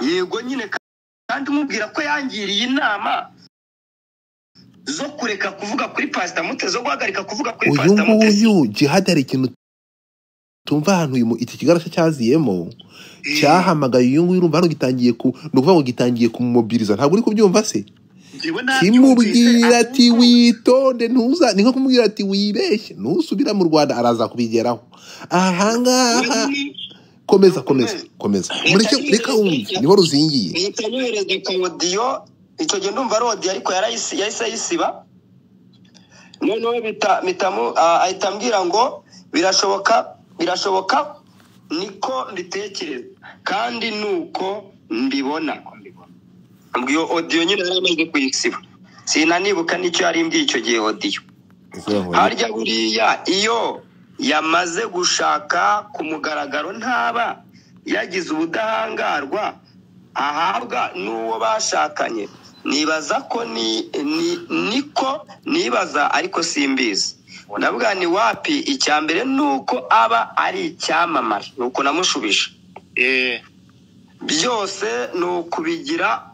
yego nyine kandi umubwira ko yangiriye inama zo kureka kuvuga kuri Pastor Mutesi, zo guhagarika kuvuga kuri Pastor Mutesi. Uyu Jihad hari ikintu tumva ahantu iki kigarasha cyaziyemo cyahamagaye uyu nguyu urumva hano gitangiye nukuvuga ngo gitangiye kumubiriza. Ntabwo uri kubyumva se? Kimubwira ati witonde ntuza, ni nko kumubwira ati wibeshye ntusubira mu Rwanda, araza kubigeraho. Ahangaha komeza mureke reka wumve niho ruzingiye. Itanyohereze ka audio icyo gihe ndumva rodi ariko yahise yisiba. Noneho mitamu ahitambwira ngo birashoboka niko nditekereza kandi nuko mbibona. Mbwiyo audio nyine yaramaze kuyisiba, sinanibuka nicyo yari imbwiye icyo gihe audio. Harya buriya iyo yamaze gushaka ku mugaragaro ntaba yagize ubudahangarwa ahabwa n'uwo bashakanye. Nibaza ko niko nibaza ariko simbizi. Navuga ni wapi icyambere nuko aba ari icyamamare, nuko namushubije. Byose nukubigirira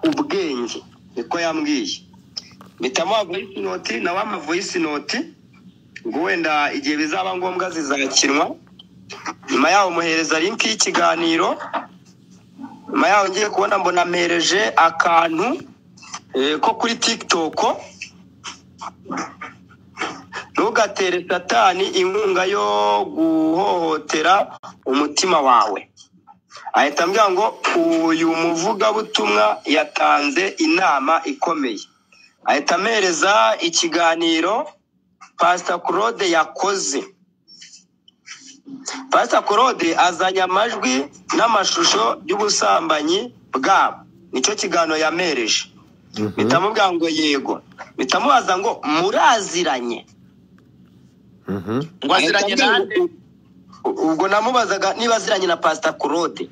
ubwenge niko yambwiye. Mitamo voice note na wama voice note ngo wenda igihe bizaba ngombwa zizakinwa. Nyuma yaho muhereza link y'ikiganiro. Nyuma yaho ngiye kubona mbona mereje akantu ko kuri TikTok. Ntugatere Satani inkunga yo guhohotera umutima wawe. Ahita ambwira ngo uyu muvugabutumwa yatanze inama ikomeye. Ahita amereza ikiganiro Pastor Claude yakoze. Pastor Claude azanye amajwi n'amashusho y'ubusambanyi bwabo. Nicyo kiganiro yamereje. Bitamubwira ngo yego. Bitamubaza ngo muraziranye. Ngo aziranye nande? Ubwo namubazaga niba aziranye na Pastor Claude.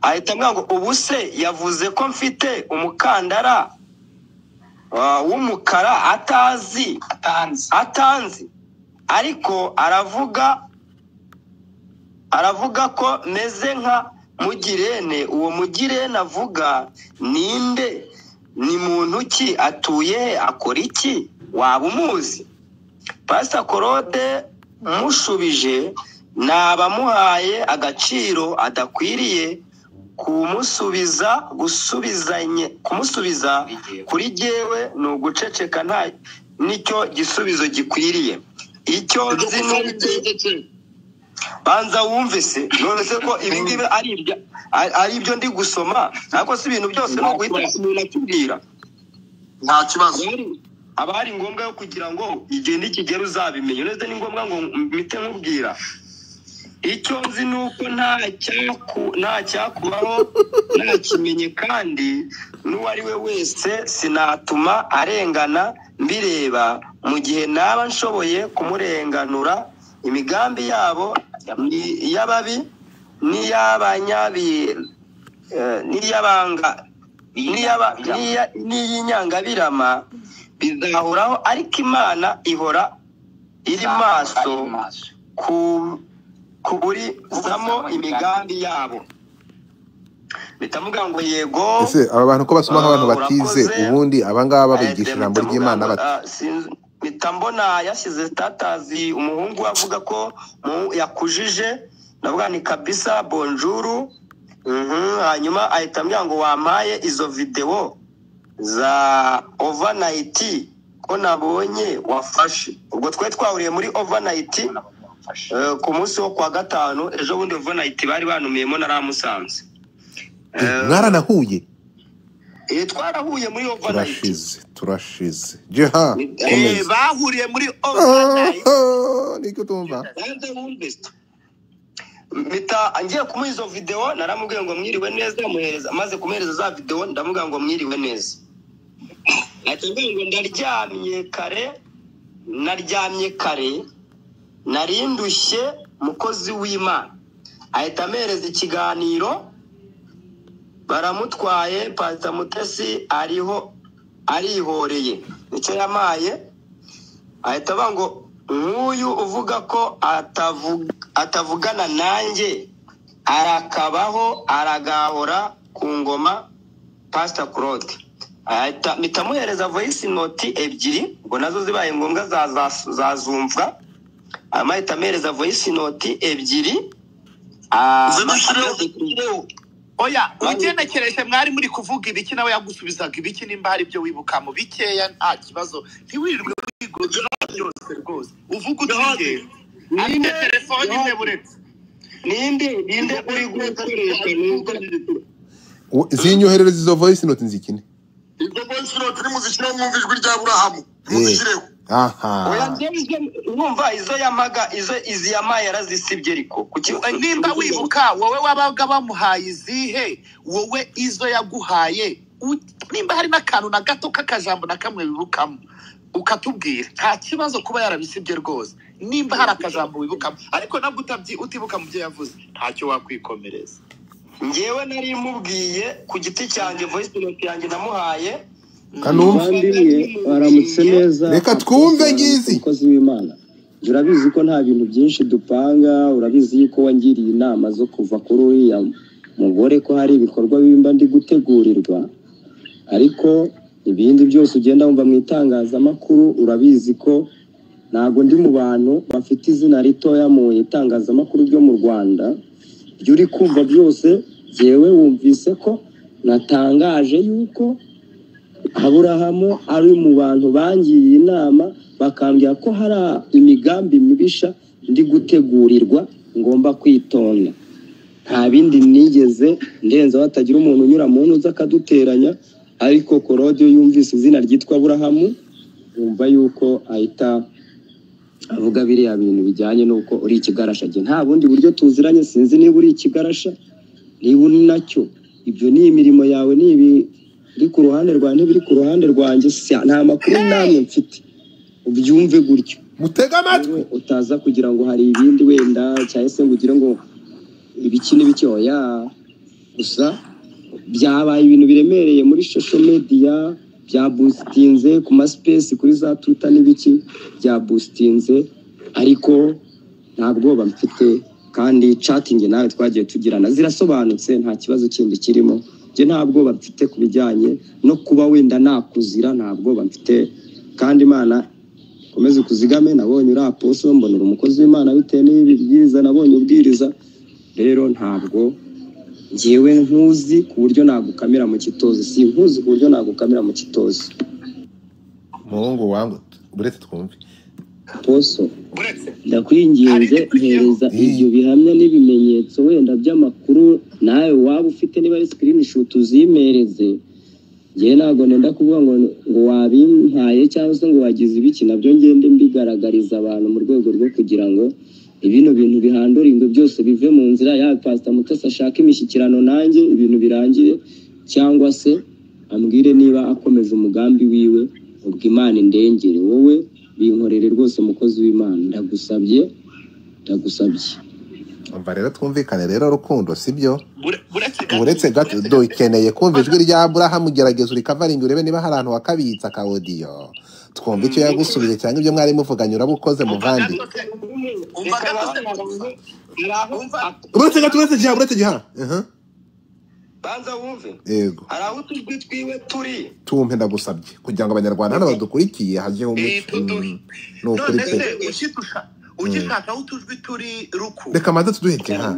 Ahita ambwira ngo ubuse yavuze ko mfite umukandara w'umukara atanzi ariko aravuga ko meze nka Mugirene. Uwo Mugirene avuga ninde? Ni muntu ki? Atuye akora iki? Waba umuzi? Pastor Claude mushubije nabamuhaye agaciro adakwiriye kumusubiza kuri jewe no guceceka nta nicyo gisubizo gikwiriye. Icyo nzi n'undi banza wumve se none se ko ibingibi ari ibyo ndi gusoma nako si ibintu byose no guhita umuntu akubwira nta kibazo. Abari ngombwa yo kugira ngo igihe nikigera uzabimenye. Neze ni ngombwa ngo mpite nkubwira. Icyo nzi nuko nta cyakubaho nta kimenye kandi n'uwari we wese sinatuma arengana mbireba mu gihe naba nshoboye kumurenganura. Imigambi yabo y'ababi n'iyinyangabirama bizahoraho ariko Imana ihora iri maso kuburizamo imigambi yabo. Bitamuga ngo yego. Ese aba bantu ko basoma nk'abantu batize ubundi abangaba babigisha ijambo ry'Imana bati mitambona yashyize status umuhungu avuga ko yakujije. Navuga ni kabisa bonjour. Hanyuma ahita ambwira ngo wampaye izo video za overnight ko nabonye wafashe. Ubwo twe twahuriye muri overnight ku munsi wo kwa gatanu. Ejo bundi overnight bari banumiyemo naramusanze. Mwaranahuye? Twarahuye muri overnight. Turashize. Jeha. Bahuriye muri overnight. Niko tumva. Mita angiye kumuha izo video naramubwiye ngo mwiriwe neza muhereza. Maze kumuhereza za video ndamubwira ngo mwiriwe neza. Atubwiye ngo naryamye kare narindushye mukozi w'Imana. Ahita amereza ikiganiro baramutwaye Pastor Mutesi arihoreye. Nicyo yamaye. Ahita ngo nk'uyu uvuga ko atavugana nanjye arakabaho aragahora ku ngoma Pastor Claude. Mitamuhereza voice note ebyiri ngo nazo zibaye ngombwa zazumvwa. Amahitamereza voice note ebyiri. Oya ugenekereje mwari muri kuvuga ibiki nawe yagusubizaga ibiki nimba hari byo wibuka mu bikeya nta kibazo ntiwirirwe wigodera byose rwose uvuga utige ninde telefone imwe buretse ninde uri gukoresha nubwo zinyoherereza izo voice note nzikine izo voice note ni muzishyira mu ijwi rya Burahamu muzishireho oya numva izo yamaga izi yamaye yarazisibye ariko nimba wibuka wowe wabaga bamuhaye izihe wowe izo yaguhaye nimba hari n'akantu na gato k'akajambo na kamwe bibukamo ukatubwira nta kibazo kuba yarabisibye rwose nimba hari akajambo wibukamo ariko nabwo utibuka mu byo yavuze ntacyo wakwikomereza. Ngewe nari mubwiye ku giti cyanjye voice note yanjye namuhaye Bandiriye aramutse neza. Reka twumve ngizi. Umukozi w'Imana. Urabizi ko nta bintu byinshi dupanga, urabizi yuko wangiriye inama zo kuva kuri uriya mugore ko hari ibikorwa bimba ndi gutegurirwa. Ariko ibindi byose ugenda wumva mu itangazamakuru urabizi ko ntago ndi mu bantu bafite izina ritoya mu itangazamakuru ryo mu Rwanda. Ibyo uri kumva byose jewe wumvise ko natangaje yuko Aburahamu ari mu bantu bangiriye inama bakambya ko hari imigambi mibisha ndi gutegurirwa ngomba kwitonda. Nta bindi nigeze ndenza batagira umuntu unyura mu ntuza akaduteranya ariko Claude yumvise izina ryitwa Aburahamu umva yuko ahita avuga biriya bintu bijyanye nuko uri ikigarasha je nta bundi buryo tuziranye sinzi niba uri ikigarasha niba uri nacyo ibyo ni imirimo yawe nibi uri ku ruhande rwanjye biri ku ruhande rwanjye nta makuru namwe mfite ubyumve gutyo mutega amatwi utaza kugira ngo hari ibindi wenda cyangwa se ngo ugire ngo ibiki n'ibiki oya gusa byabaye ibintu biremereye muri social media bya boostinze ku ma space kuri za Twitter n'ibiki bya boostinze ariko ntabwo bamfite kandi chatting nawe twagiye tugirana zirasobanutse nta kibazo kindi kirimo je ntabwo bafite kubijyanye no kuba wenda nakuzira ntabwo bafite kandi Imana komeze kuzigame nabonye uri apostle mbonera umukozi w'Imana bitewe n'ibibwiriza nabonye ubwiriza rero ntabwo ngiyewe nkuzi ku buryo nagukamira mu kitozi si nkuzi ku buryo nagukamira mu kitozi muhungu wangu buretse twumve Poso ndakwinginze mpereza ibyo bihamya n'ibimenyetso wenda by'amakuru nawe waba ufite niba ari screenshot uzimereze je nago nenda kuvuga ngo wabimpaye cyangwa se ngo wagize ibiki nabyo ngende mbigaragariza abantu mu rwego rwo kugira ngo ibintu bihandura ingwe byose bive mu nzira ya Pastor Mutesi ashaka imishyikirano nanjye ibintu birangire cyangwa se ambwire niba akomeje umugambi wiwe ubwo Imana indengere wowe binkorere rwose umukozi w'Imana ndagusabye umva rero twumvikane rero rukundo sibyo buretse gato dukeneye kumva ijwi rya Aburahamu gerageza uri covering urebe niba hari ahantu wakabitsa ka audio twumva icyo yagusubije cyangwa ibyo mwari muvuganye urabukoze muvandi buretse giha banza wumve yego araho tujwi twiwe turi tumpe ndagusabye kugira ngo abanyarwanda hano badukurikiye hajeho no kuri pe ugishaka aho tujwi turi ruku reka maze tuduheke ha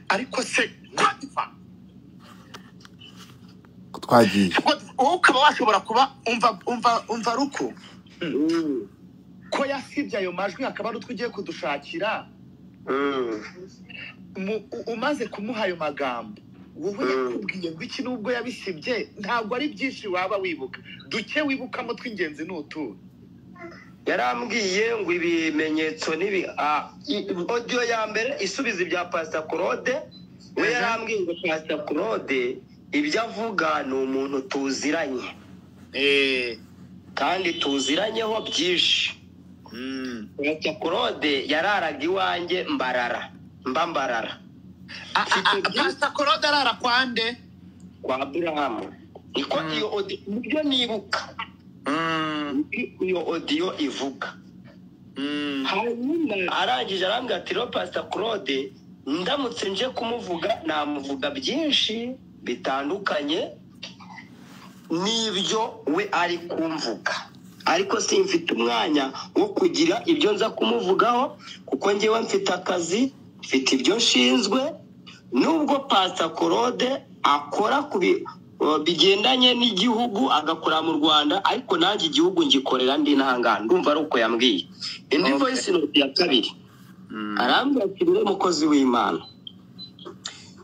ariko se twagiye ukaba washobora kuba umva ruku ko yasibye ayo majwi akaba ari utwigiye kudushakira umaze kumuha ayo magambo wowe yakubwiye ngo iki nubwo yabisibye ntabwo ari byinshi waba wibuka duke wibukamo tw'ingenzi n'utu yarambwiye ngo ibimenyetso nibi audio ya mbere isubiza ibya Pastor Claude we yarambwiye ngo Pastor Claude ibyo avuga ni umuntu tuziranye kandi tuziranyeho byinshi Pastor Claude yararaga iwanjye mbarara Pastor Claude arara kwande kwa Aburahamu niko iyo audio nibuka iyo audio ivuga hanyuma arangije arambwira ati rero Pastor Claude ndamutse nje kumuvuga namuvuga byinshi bitandukanye n'ibyo we ari kumvuga, ariko simfite umwanya wo kugira ibyo nza kumuvugaho kuko ngewe mfite akazi, mfite ibyo nshinzwe. Nubwo Pastor Claude akora bigendanye n'igihugu agakora mu Rwanda, ariko nanjye igihugu ngikorera ndi ntangana. Ndumva ari uko yambwiye. Indi voice note ya kabiri arambwira ati rero mukozi w'Imana,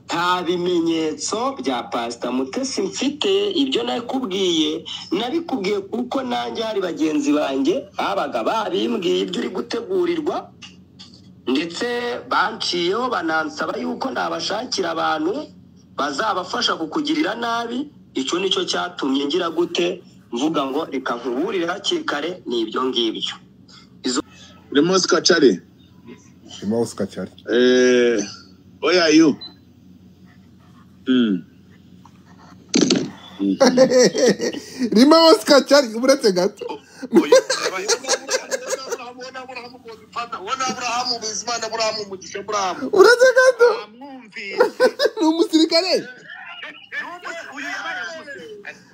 nta bimenyetso bya Pastor Mutesi mfite, ibyo nabikubwiye kuko nanjye hari bagenzi banjye babaga babimbwiye ibyo uri gutegurirwa, ndetse banciyeho banansaba yuko nabashakira abantu bazabafasha kukugirira nabi. Icyo nicyo cyatumye ngira gute mvuga ngo reka nkuburire hakiri kare n'ibyo ngibyo. Remos Kachari. Where are you? Remos Kachari uretse gato. Uretse gato. Ni umusirikare.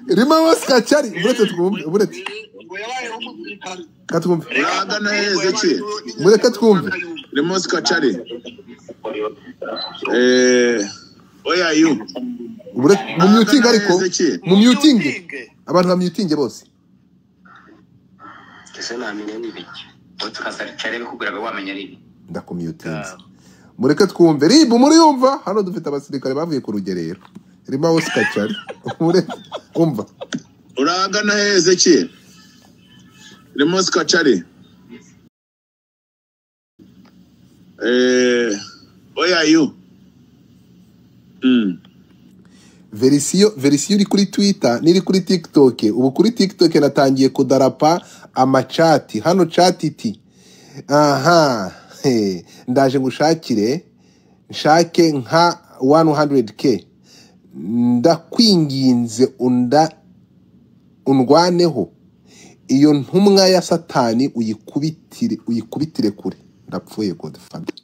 Remos Kachari uretse twumve uretse. Katwumve. Uragana heze ki? Mureka twumve. Remos Kachari. Where are you? Mu muting ariko mu muting abantu bamyutinge bose. Ese namenye n'ibiki. Tukasaricare bikugura wamenya ribi. Ndakumyutinze. Mureka twumve. Ribu muri yumva hano dufite abasirikare bavuye ku rugerero. Remos Kachari. Umva. Uragana heze ki? Remos Kachari. Where are you? Verisiyo iri kuri Twitter n'iri kuri TikTok. Ubu kuri TikTok natangiye kudarapa amachati. Hano chat iti. Aha. Ndaje ngushakire. Nshake nka 100k. Ndakwinginze undwaneho. Iyo ntumwa ya Satani uyikubitire kure. Ndapfuye Godfather.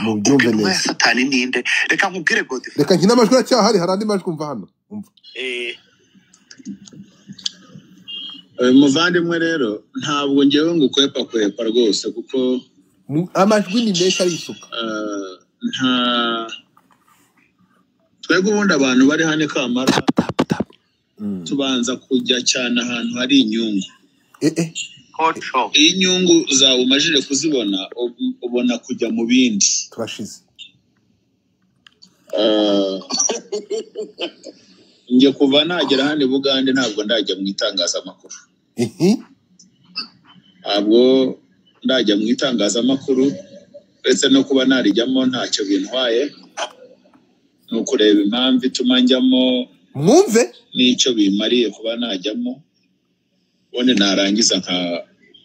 Mu byumve neza. Satani ninde? Reka nkubwire Godfather. Reka nkina amajwi aracyahari, hari andi majwi umva hano. Umva. Muvandimwe rero ntabwo ngewe ngukwepa rwose kuko amajwi ni menshi ari isuka. Twebwe ubundi abantu bari hane Kamara tubanza kujya cyane ahantu hari inyungu. Inyungu zawe umajije kuzibona ubona kujya mu bindi. Turashize. Ngiye kuva nagera hano Bugande ntabwo ndajya mu itangazamakuru. Ntabwo ndajya mu itangazamakuru uretse no kuba narijyamo ntacyo bintwaye. Ni ukureba impamvu ituma njyamo mwumve n'icyo bimariye kuba najyamo one narangiza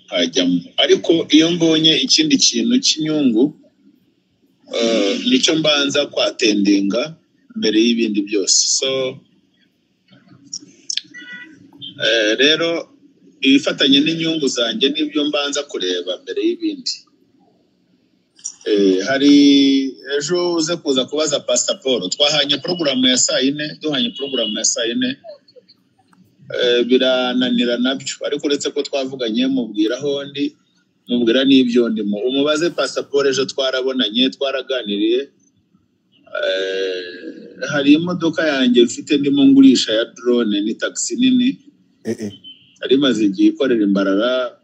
nkajyamo. Ariko iyo mbonye ikindi kintu cy'inyungu nicyo mbanza kwatendinga mbere y'ibindi byose. So rero ibifatanye n'inyungu zanjye nibyo mbanza kureba mbere y'ibindi. Hari ejo uze kuza kubaza passport twahanye programu ya saa 4 duhanye programu ya saa 4 birananira nabyo, ariko uretse ko twavuganye mubwira hondi mubwira n'ibyo ndimo umubaze passport ejo twarabonanye twaraganiriye. Hari imodoka yanjye mfite ndimo ngurisha ya drone ni taxi nini ari maze igihe ikorera Imbarara,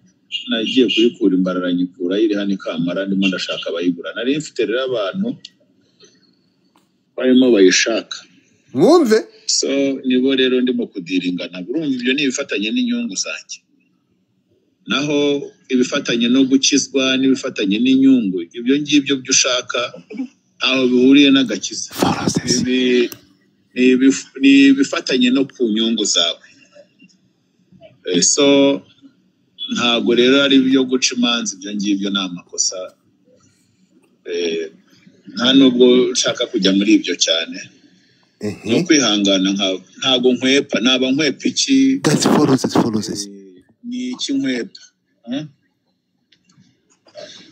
nagiye kuyikura Imbarara nyikura iri hano Kamara ndimo ndashaka abayigura. Nari mfite rero abantu barimo bayishaka mwumve. So nibo rero ndimo kudiringana. Burumva ibyo ni ibifatanye n'inyungu zanjye, naho ibifatanye no gukizwa n'ibifatanye n'inyungu ibyo ngibyo byo ushaka aho bihuriye n'agakiza. Ni ibifatanye no ku nyungu zawe. So ntabwo rero ari byo guca imanza, ibyo ngibyo ni amakosa. Nta nubwo ushaka kujya muri ibyo cyane. No kwihangana ntabwo nkwepa, naba nkwepa iki? That's follows. Ni iki nkwepa?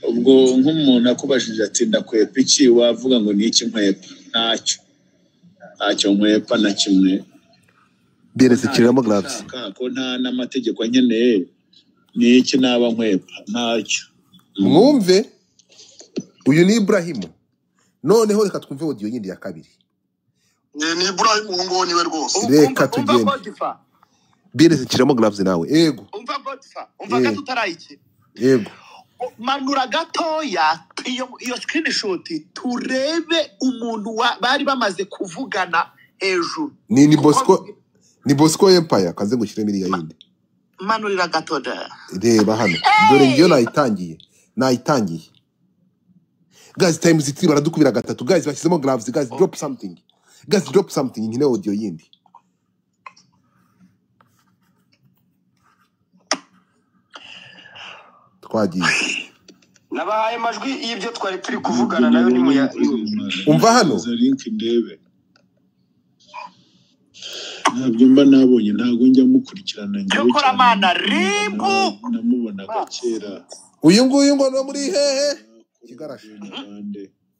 ubwo nk'umuntu akubajije ati ndakwepa iki wavuga ngo ni iki nkwepa ntacyo nkwepa na kimwe Beretse kiramo gloves ko nta n'amategeko nkeneye ni iki naba nkwepa ntacyo mwumve uyu ni Ibrahim noneho reka twumve audio yindi ya kabiri ni Ibrahim ngo niwe rwose reka tugende Beretse kiramo gloves nawe ego umva Godfa umva gato utarayiki ego manura gatoya iyo screenshot turebe umuntu bari bamaze kuvugana hejuru ni Bosco Empire kaze gushyira miriya yindi manurira gatoda reba hano dore ngiyo nayitangiye guys times 3 baradukubira gatatu guys bashyizemo gloves guys drop something nkine audio yindi twagiye nabahaye amajwi y'ibyo twari turi kuvugana nayo ni muya umva hano link ndebe ntabyo mba nabonye ntago njya mukurikirana njye cyokora mana rimbu namubonaga kera uyu nguyu ngo no muri hehe kigarashe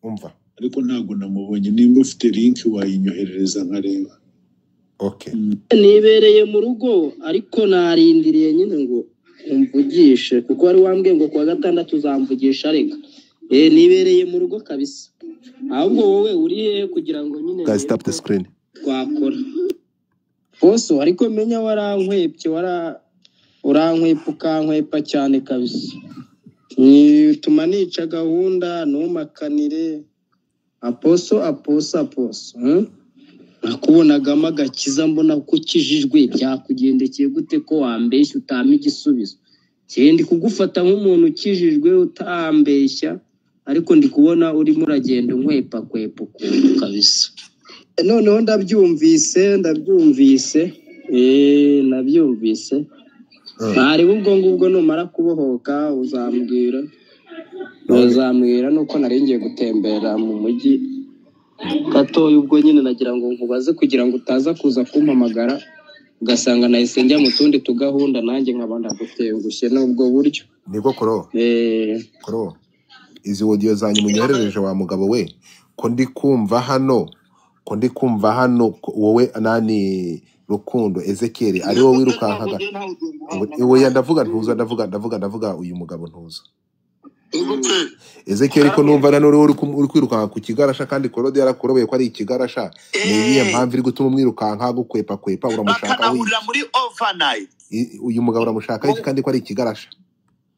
umva ariko ntago namubonye nimba ufite link wayinyoherereza nkareba okay nibereye mu rugo ariko narindiriye nyine ngo umvugishe kuko wari wambwiye ngo kuwa gatandatu uzamvugisha reka nibereye mu rugo kabisa ahubwo wowe uri he kugira ngo nyine guys stop the screen twakora Poso ariko menya warankwepye urankwepa ukankwepa cyane kabisa tuma nica gahunda ntumakanire aposo nakubonagamo agakiza mbona ko ukijijwe byakugendekeye gute ko wambeshya utama igisubizo ndi kugufata nk'umuntu ukijijwe utambeshya ariko ndi kubona urimo uragenda unkwepa ukuntu kabisa noneho ndabyumvise ntari ubwo ngubwo numara kubohoka uzambwira nuko nari ngiye gutembera mu mujyi gatoya ubwo nyine nagira ngo nkubaze kugira ngo utaza kuza kumpamagara ugasanga nahise njya mu tundi tugahunda nanjye nkabanda gutengushye n'ubwo buryo nibwo koro izi audio zanyu munyoherereje wa mugabo we ko ndi kumva hano wowe nani Rukundo Ezekiel ari wowe wirukankaga wowe ndavuga uyu mugabo ntuza Ezekiel ko numva nano uri kwirukanka ku kigarasha kandi Korode yarakorobeye ko ari ikigarasha niye mpamvu iri gutuma umwirukanka gukwepa uramushaka muri overnight uyu mugabo uramushaka iki kandi ko ari ikigarasha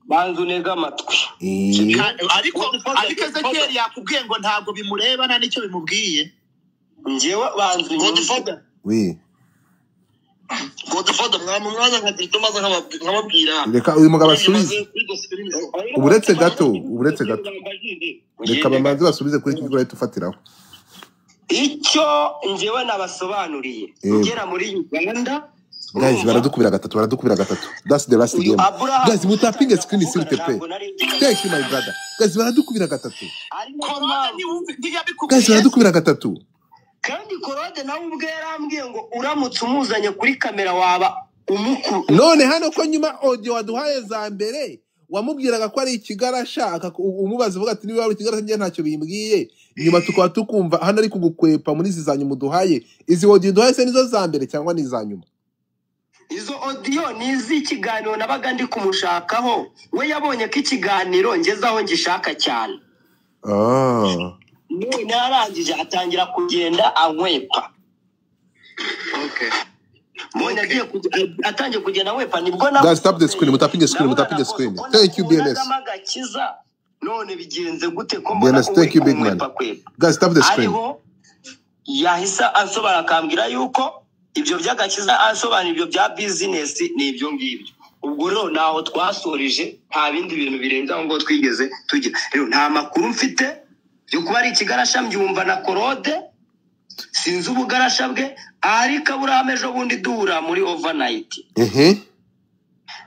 banzu neza amatwi ariko Ezekiel yakubwiye ngo ntabwo bimureba na nicyo bimubwiye njyewe banzu Godfather mwanya nkagita maze nkababwira reka uyu mugabo asubize uburetse gato reka bamanze basubize kuri kigo leta ufatiraho icyo njyewe nabasobanuriye ngera muri Uganda guys baradukubira gatatu that's the last game guys mutapinge screen s'il te plaît thank you my brother guys baradukubira gatatu kandi Korode nawe ubwe yarambwiye ngo uramutse umuzanye kuri kamera waba umukuru none hano ko nyuma audio waduhaye za mbere wamubwiraga ko ari ikigarasha umubaza uvuga ati niba ari ikigarasha njye ntacyo bimbwiye nyuma tukaba tukumva hano ari kugukwepa muri izi zanyu muduhaye izi audio duhaye se nizo za mbere cyangwa ni za nyuma izo audio ni iz'ikiganiro nabaga ndi kumushakaho we yabonye ko ikiganiro ngezaho ngishaka cyane none yarangije atangira kugenda ankwepa Mona agiye atangiye kugenda wepa nibwo na guys stop the screen mutapinge screen thank you BNS none bigenze gute ko BNS thank you big man guys stop the screen yahisa asobara kambwira yuko ibyo by'agakiza asobanira ibyo bya business ni ibyo ngibyo ubwo rero naho twasoreje nta bindi bintu birenze aho ngo twigeze tugira rero nta makuru mfite yo kuba ari ikigarasha mbyumva na Korode sinzi ubugarasha bwe ariko Abraham ejo bundi duhura muri overnight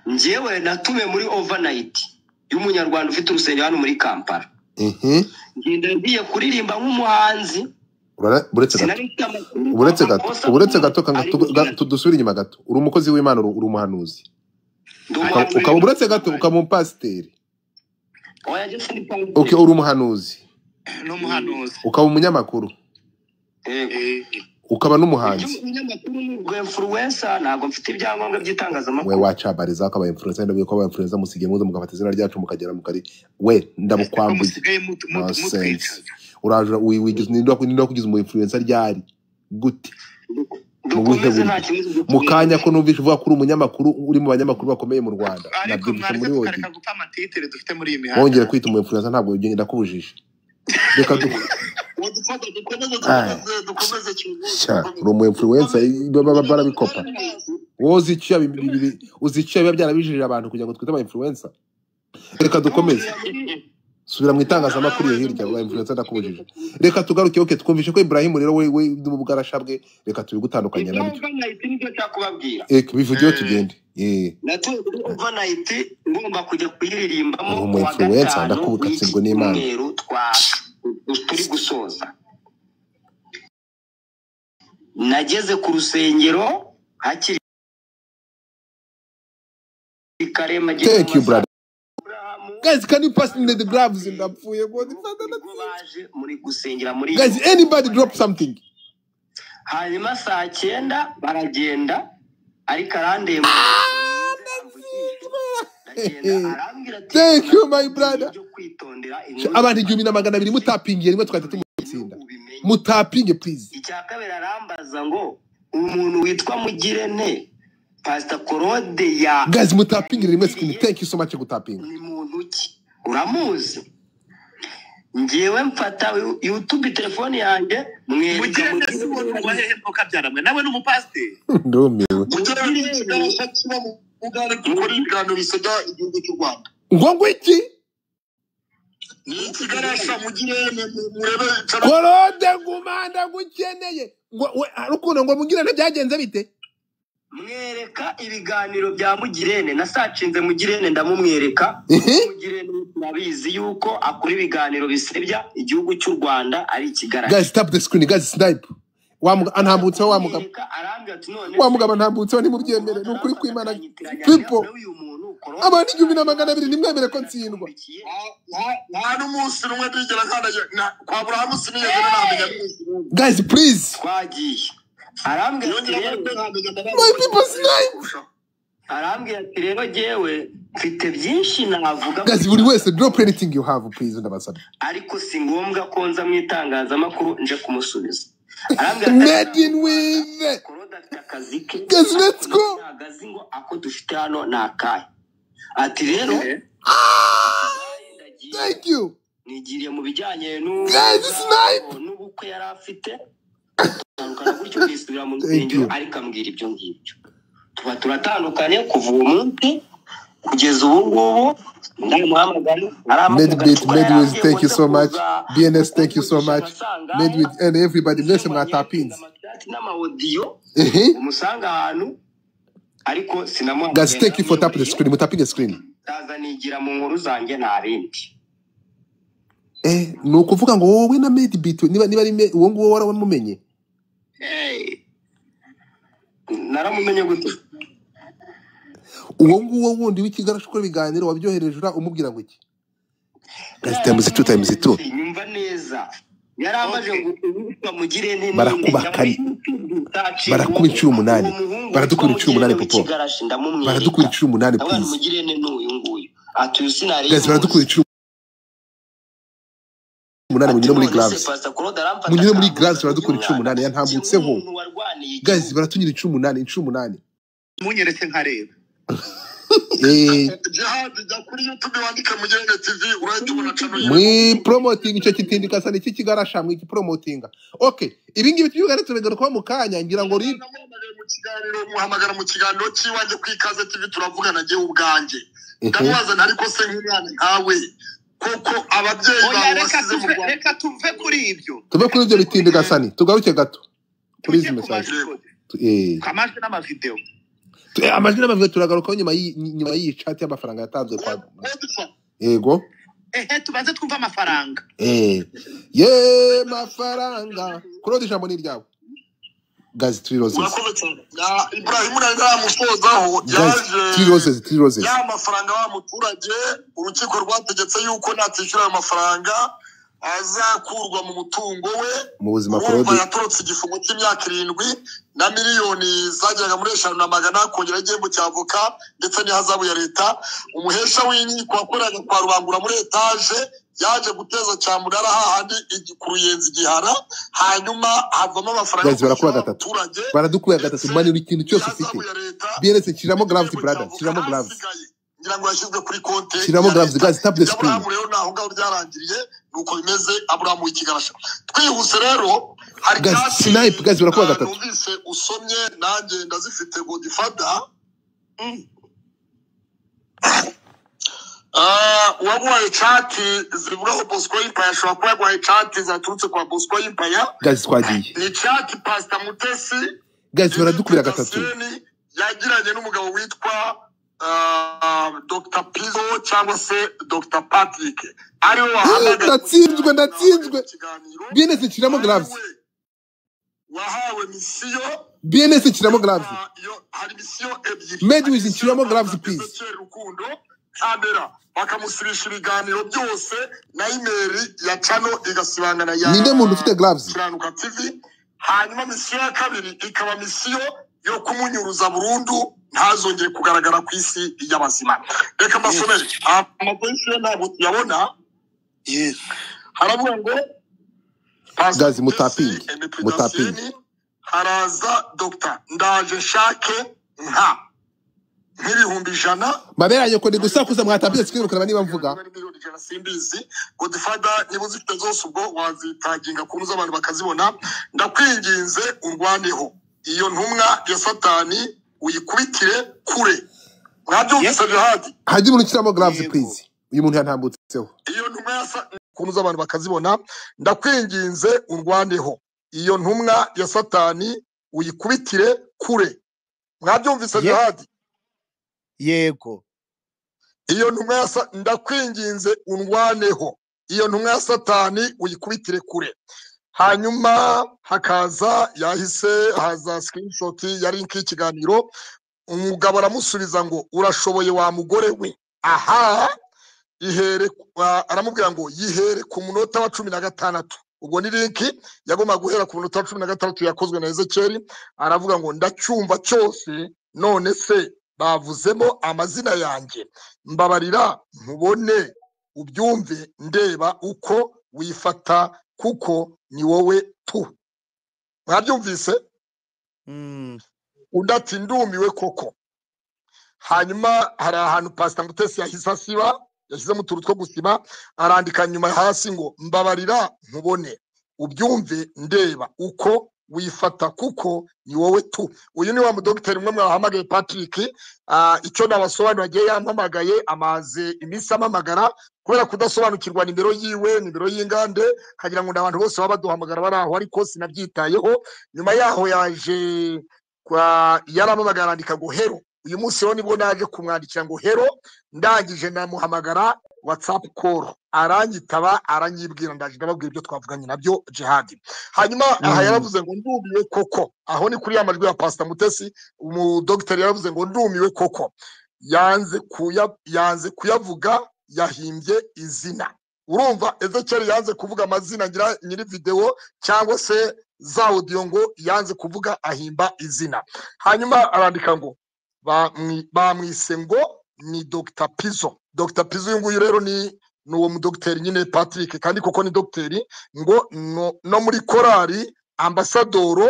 njyewe natume muri overnight y'umunyarwanda ufite urusengero hano muri Kampala ngenda ngiye kuririmba nk'umuhanzi uretse gato tudusubira inyuma gato uri umukozi w'Imana uri umuhanuzi ukaba uretse gato ukaba umupasiteri oya je sindi pasiteri. Okay, uri umuhanuzi. n'umuhanuzi Ukaba umunyamakuru. Ukaba n'umuhanzi. Umunyamakuru n'ubwo influencer ntabwo mfite ibyangombwa by'itangazamakuru. We wacabariza ko aba influencer ndabiye ko aba influencer musigiye muze mugafata izina ryacu mukagera mukari we ndabukwambuye. musigaye mutwicaza Uraje wigize nindo kugize umu influencer ryari gute Dukomeze nta kibazo. mukanya ko numvise uvuga ko uri umunyamakuru uri mu banyamakuru bakomeye mu Rwanda ariko nabyumvise mwaretse muri wowe tukareka gupfa amatitere dufite muri iyi mihanda wongera kwita umu influencer ntabwo ugenda kubujije reka dukomeze sha uri umu influencer barabikopa wozi icyo biba byarabijije abantu kugira ngo twite aba influencer reka dukomeze subira mu itangazamakuru hirya aba influencer ndakubujije reka tugaruke oke twumvishe ko Ibrahim rero we n'ubugarashabwe reka tubigutandukanya nabyo Nibyo cyakubabwira. bivugiye tugende Natuye overnight ngomba kujya kuyiririmbamo umu influencer ndakubukatsirwe n'Imana turi gusoza. Nageze ku rusengero hakiri karema thank you brother guys can you pass me the gloves ndapfuye baje muri gusengera muri guys anybody drop something hanyuma saa 9 baragenda ariko arandemba thank you my brother abantu 1200 mutapingiye rimwe twahita tumutsinda mutapinge please. Icyakabera arambaza ngo umuntu witwa Mugirente Pastor Claude ya guys mutapinge rimwe screen thank you so much gutapinga ni muntu ki uramuzi ngiyewe mfata YouTube telefone yanjye Mugirente si umuntu wahehe mpoka byaramwe nawe n'umupasiteri ndumiwe ugane gukora ibiganiro bisega igihugu cy'u Rwanda ngo iki ni ikigarasha Mugirente murebe Claude ngumanda gukeneye ngo arukundo ngo Mugirente byagenze bite mwereka ibiganiro bya Mugirente nasacinze Mugirente ndamumwereka Mugirente nabizi yuko akora ibiganiro bisebya igihugu cy'u Rwanda ari ikigarasha. Guys tap the screen guys snipe antambutse wa mugabo ntambutse ni mubyemere n'ukuri kw'Imana people abantu 1200 nimwemere ko ntsindwa nta n'umunsi rumwe ndigera kandagira kwa Abraham sinigeze namenya guys please twagiye arambwira my people snipe arambwira ati rero jewe mfite byinshi navuga guys buri wese drop anything you have please ndabasaba ariko si ngombwa ko nza mu itangazamakuru nje kumusubiza Medin with guys let's go agazi ngo ako dufite hano nakaye ati rero thank you nigiriye mu bijyanye n'ubukwe yari afite tandukana gutyo bisubira mu nsengero ariko ambwira ibyo ngibyo tuba turatandukanye kuva uwo munsi kugeza ubu ngubu Medwith thank you so much BNS thank you so much Medwith and everybody mwese mwatapinze n'amaudio umusanga ahantu ariko sinamuha guys thank you for tap the screen mutapinge screen tazanigira mu nkuru zanjye ntabindi nuko uvuga ngo wowe na Medwith niba ari uwo nguwo waramumenye naramumenye gute uwo nguwo wundi w'ikigarasha ukora ibiganiro wabyohereje umubwira ngo iki guys times 2 nyumva neza yaramaje ngo ubutwa Mugirente barakubakanye barakuba 18 baradukura 18 popo baradukura 18 please Mugirente n'uyu nguyu atuye sinari guys baradukura 18 munyine muri gloves baradukura 18 yantambutseho guys baratunyira 18 munyeretse nkareba Jihad kuri YouTube wandika Mugirente TV urayitubona channel mwi promoting icyo kitindika sana iki kigarasha mwi promoting okay ibi ngibi byugare tubegaruka mu kanya ngira ngo ri muhamagara mu kiganiro cy'iwanjye kwikaze TV turavugana giye ubwanjye ndamubaza ariko se nk'umwana nkawe koko ababyeyi bawe basize mu Rwanda reka tuve kuri ibyo bitindika sana tugaruke gato kuri izi message kamajwe n'amavideo amajwi n'amavuga turagaruka nyuma y'ichat y'amafaranga yatanzwe kwa yego tubanze twumva amafaranga mafaranga kurodi jambo ni ryawe Gazi 3 roses. urakoze cyane. Ibrahim naramusozaho yaje 3 roses. ya mafaranga wa muturage urukiko rwategetse yuko natishyura ayo mafaranga azakurwa mu mutungo we Mu buzima urumva Claude. yatorotse igifungo cy'imyaka 7 na miliyoni zageraga muri 500 kongera igihembo cy'avoka ndetse n'ihazabu ya leta. Umuhesha w'inkiko wakoraga kwa Rubangura muri etaje yaje guteza cyamunara hahandi ku Ruyenzi Gihara, hanyuma havamo amafaranga Guys, barakura gatatu. Baradukuye gatatu mani ikintu cyose ufite. BNS kiramo gloves brother, kiramo gloves. ngira ngo yashyizwe kuri konti Kiramo gloves guys, tap the screen. Abraham rero naho ngaho byarangiriye nuko bimeze. Abraham w'ikigarasha twihuse rero hari Guys, kasi snipe, guys, barakuba gatatu. numvise usomye nanjye ndazifite Godfather. Waguhaye chati zivuga ko Bosco Empire ashobora kuba yaguhaye chati zaturutse kwa Bosco Empire. Guys, twagiye. Ni chati Pastor Mutesi Guys, baradukubira gatatu. yagiranye n'umugabo witwa Dr. Pizzo cyangwa se Dr. Patrick ariwe wahamagaye. Ndatsinzwe. BNS kiramo gloves. Wahawe misiyo. BNS kiramo gloves. Hari misiyo ebyiri. Medwiz kiramo gloves please. Rukundo Kamera bakamusibisha ibiganiro byose na email ya channel igasibangana ya Ninde muntu ufite gloves? Kiranuka TV. Hanyuma misiyo ya kabiri ikaba misiyo yo kumunyuruza burundu ntazongere kugaragara ku isi y'abazima. Reka mbasomere amapolisi ntabwo tuyabona. Yes. Haravuga ngo Guys, mutapingi. Haraza Dr. Ndaje Shake nka nk'ibihumbi 100 Maberanye ko ndi gusakuza mwatapinze sikirukana niba mvuga. Simbizi Godfather niba uzifite zose ubwo wazitaginga kuruza abantu bakazibona. Ndakwinginze urwaneho iyo ntumwa ya Satani uyikubitire kure. Mwabyumvise Jihad? Haji muntu kiramo gloves please. Uyu muntu yantambutseho. Iyo ntumwa ya kuruza abantu bakazibona. Ndakwinginze urwaneho iyo ntumwa ya Satani uyikubitire kure. Mwabyumvise Jihad? Yego. Iyo ntumwa ya ndakwinginze urwaneho iyo ntumwa ya Satani uyikubitire kure. Hanyuma hakaza yahise haza screenshot yari nk'ikiganiro. Umugabo aramusubiza ngo urashoboye wa mugore we. Aha ihere aramubwira ngo yihere ku munota wa 16. Ubwo ni linki yagomba guhera ku munota wa 16 yakozwe na Ezekiel. Aravuga ngo ndacyumva cyose none se bavuzemo amazina yanjye mbabarira nkubone ubyumve ndeba uko wifata kuko ni wowe tu. Mwabyumvise? Undati ndumiwe koko. Hanyuma hari ahantu Pastor Mutesi yahise asiba yashyize mu turu two gusiba arandika nyuma hasi ngo mbabarira nkubone ubyumve ndeba uko wifata kuko ni wowe tu. Uyu ni wa mudokiteri umwe mwahamagaye Patrick. Icyo nabasobanura agiye yampamagaye amaze iminsi amamagara kubera kudasobanukirwa nimero yiwe nimero y'ingande kagira ngo abantu bose baba baduhamagara bari aho ariko sinabyitayeho. Nyuma yaho yaje kwa yaramamagara arandika ngo hero. Uyu munsi rero nibwo naje kumwandikira ngo hero. Ndangije namuhamagara WhatsApp call aranyitaba aranyibwira ndaje ndababwira ibyo twavuganye nabyo Jihad. Hanyuma aha yaravuze ngo ndumiwe koko. Aho ni kuri amajwi ya Pastor Mutesi. Umudokiteri yaravuze ngo ndumiwe koko. Yanze kuyavuga yahimbye izina. Urumva Ezekiel yanze kuvuga amazina ngira nyiri video cyangwa se za audio ngo yanze kuvuga ahimba izina. Hanyuma arandika ngo bamwise ngo ni Dr. Pizzo. Dr. Pizzo uyu nguyu rero ni uwo mudokiteri nyine Patrick kandi koko ni dokteri ngo no muri korali ambasadoro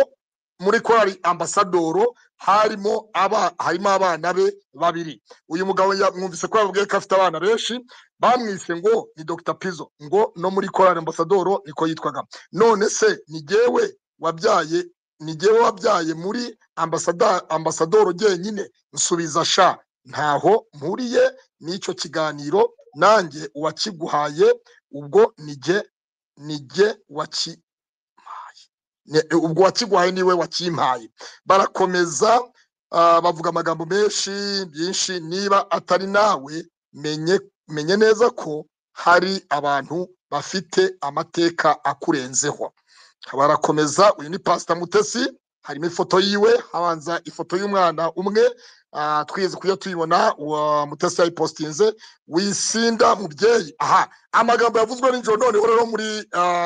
harimo abana be babiri. Uyu mugabo mwumvise ko yavuga ko afite abana benshi bamwise ngo ni Dr. Pizzo ngo no muri korali ambasadoro niko yitwaga. None se ni jewe wabyaye muri ambasadoro jyenyine? Nsubiza sha ntaho mpuriye n'icyo kiganiro nanjye uwakiguhaye ubwo nige ubwo wakiguhaye niwe wakimpaye. Barakomeza bavuga amagambo byinshi niba atari nawe menye neza ko hari abantu bafite amateka akurenzeho. Barakomeza uyu ni Pastor Mutesi harimo ifoto yiwe, habanza ifoto y'umwana umwe, twigeze kujya tuyibona, wa Mutesi yayipostinze, wisinda mubyeyi. Aha, amagambo yavuzwe nijoro, noneho rero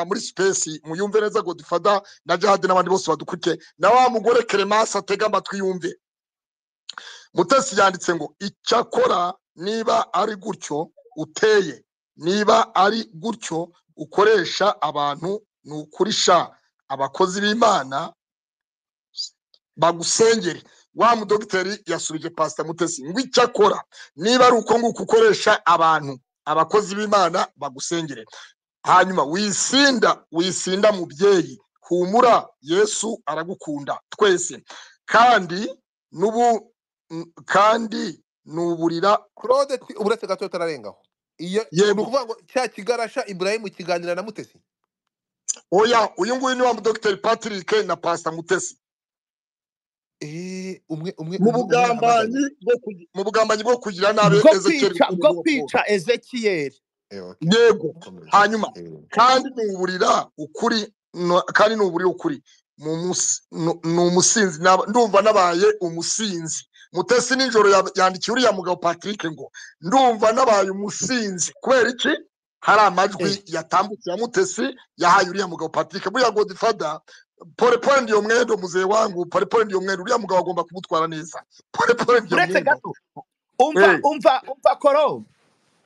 muri space muyumve neza, Godfather na Jihad n'abandi bose badukuke, na wa mugore Clemence atega amatwi yumve. Mutesi yanditse ngo icyakora niba ari gutyo uteye, niba ari gutyo ukoresha abantu, ni ukuri sha abakozi b'Imana bagusengere. Wa mudogiteri yasubije Pastor Mutesi ngo icyakora niba ari uko nguko ukoresha abantu, abakozi b'Imana bagusengere. Hanyuma wisinda mubyeyi, humura Yesu aragukunda twese, kandi nuburira Claude uretse gato tararengaho. Iyo nukuvuga ngo cya kigarasha Ibrahim kiganira na Mutesi. Oya, uyu nguyu ni wa Dr. Patrick na Pastor Mutesi. Umwe mu bugambanyi bwo kugira nabe Ezekiel, bwo kwica Ezekiel. Yego. Hanyuma kandi nuburira ukuri, kandi nuburira ukuri n'umusinzi, ndumva nabaye umusinzi. Mutesi nijoro yandikiye uriya mugabo Patrick ngo ndumva nabaye umusinzi. Kubera iki? Hari amajwi yatambutse ya Mutesi yahaye uriya mugabo Patrick. Buya Godfather, pole ndiyo mwendo muzee wangu, pole ndiyo mwendo, uriya mugabo agomba kumutwara neza. Pole ndiyo mwendo. Umva Koro.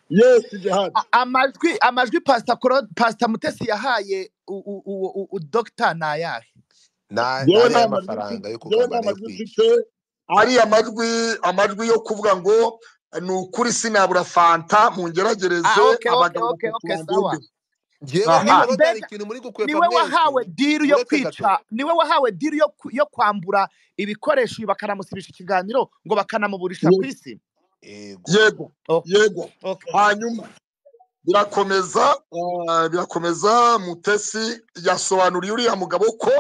Yes, Jihad. Amajwi Pastor Mutesi yahaye Dr. Nayahe. Na amafaranga yo kugambana yo kwica. Ari amajwi yo kuvuga ngo ni ukuri sinabura fanta mu ngeragereze abagabo. Niwe wahawe deal yo kwica, niwe wahawe deal yo kwambura ibikoresho bakanamusibisha ikiganiro ngo bakanamuburisha ku isi. Yego. Hanyuma birakomeza Mutesi yasobanuriye uriya mugabo ko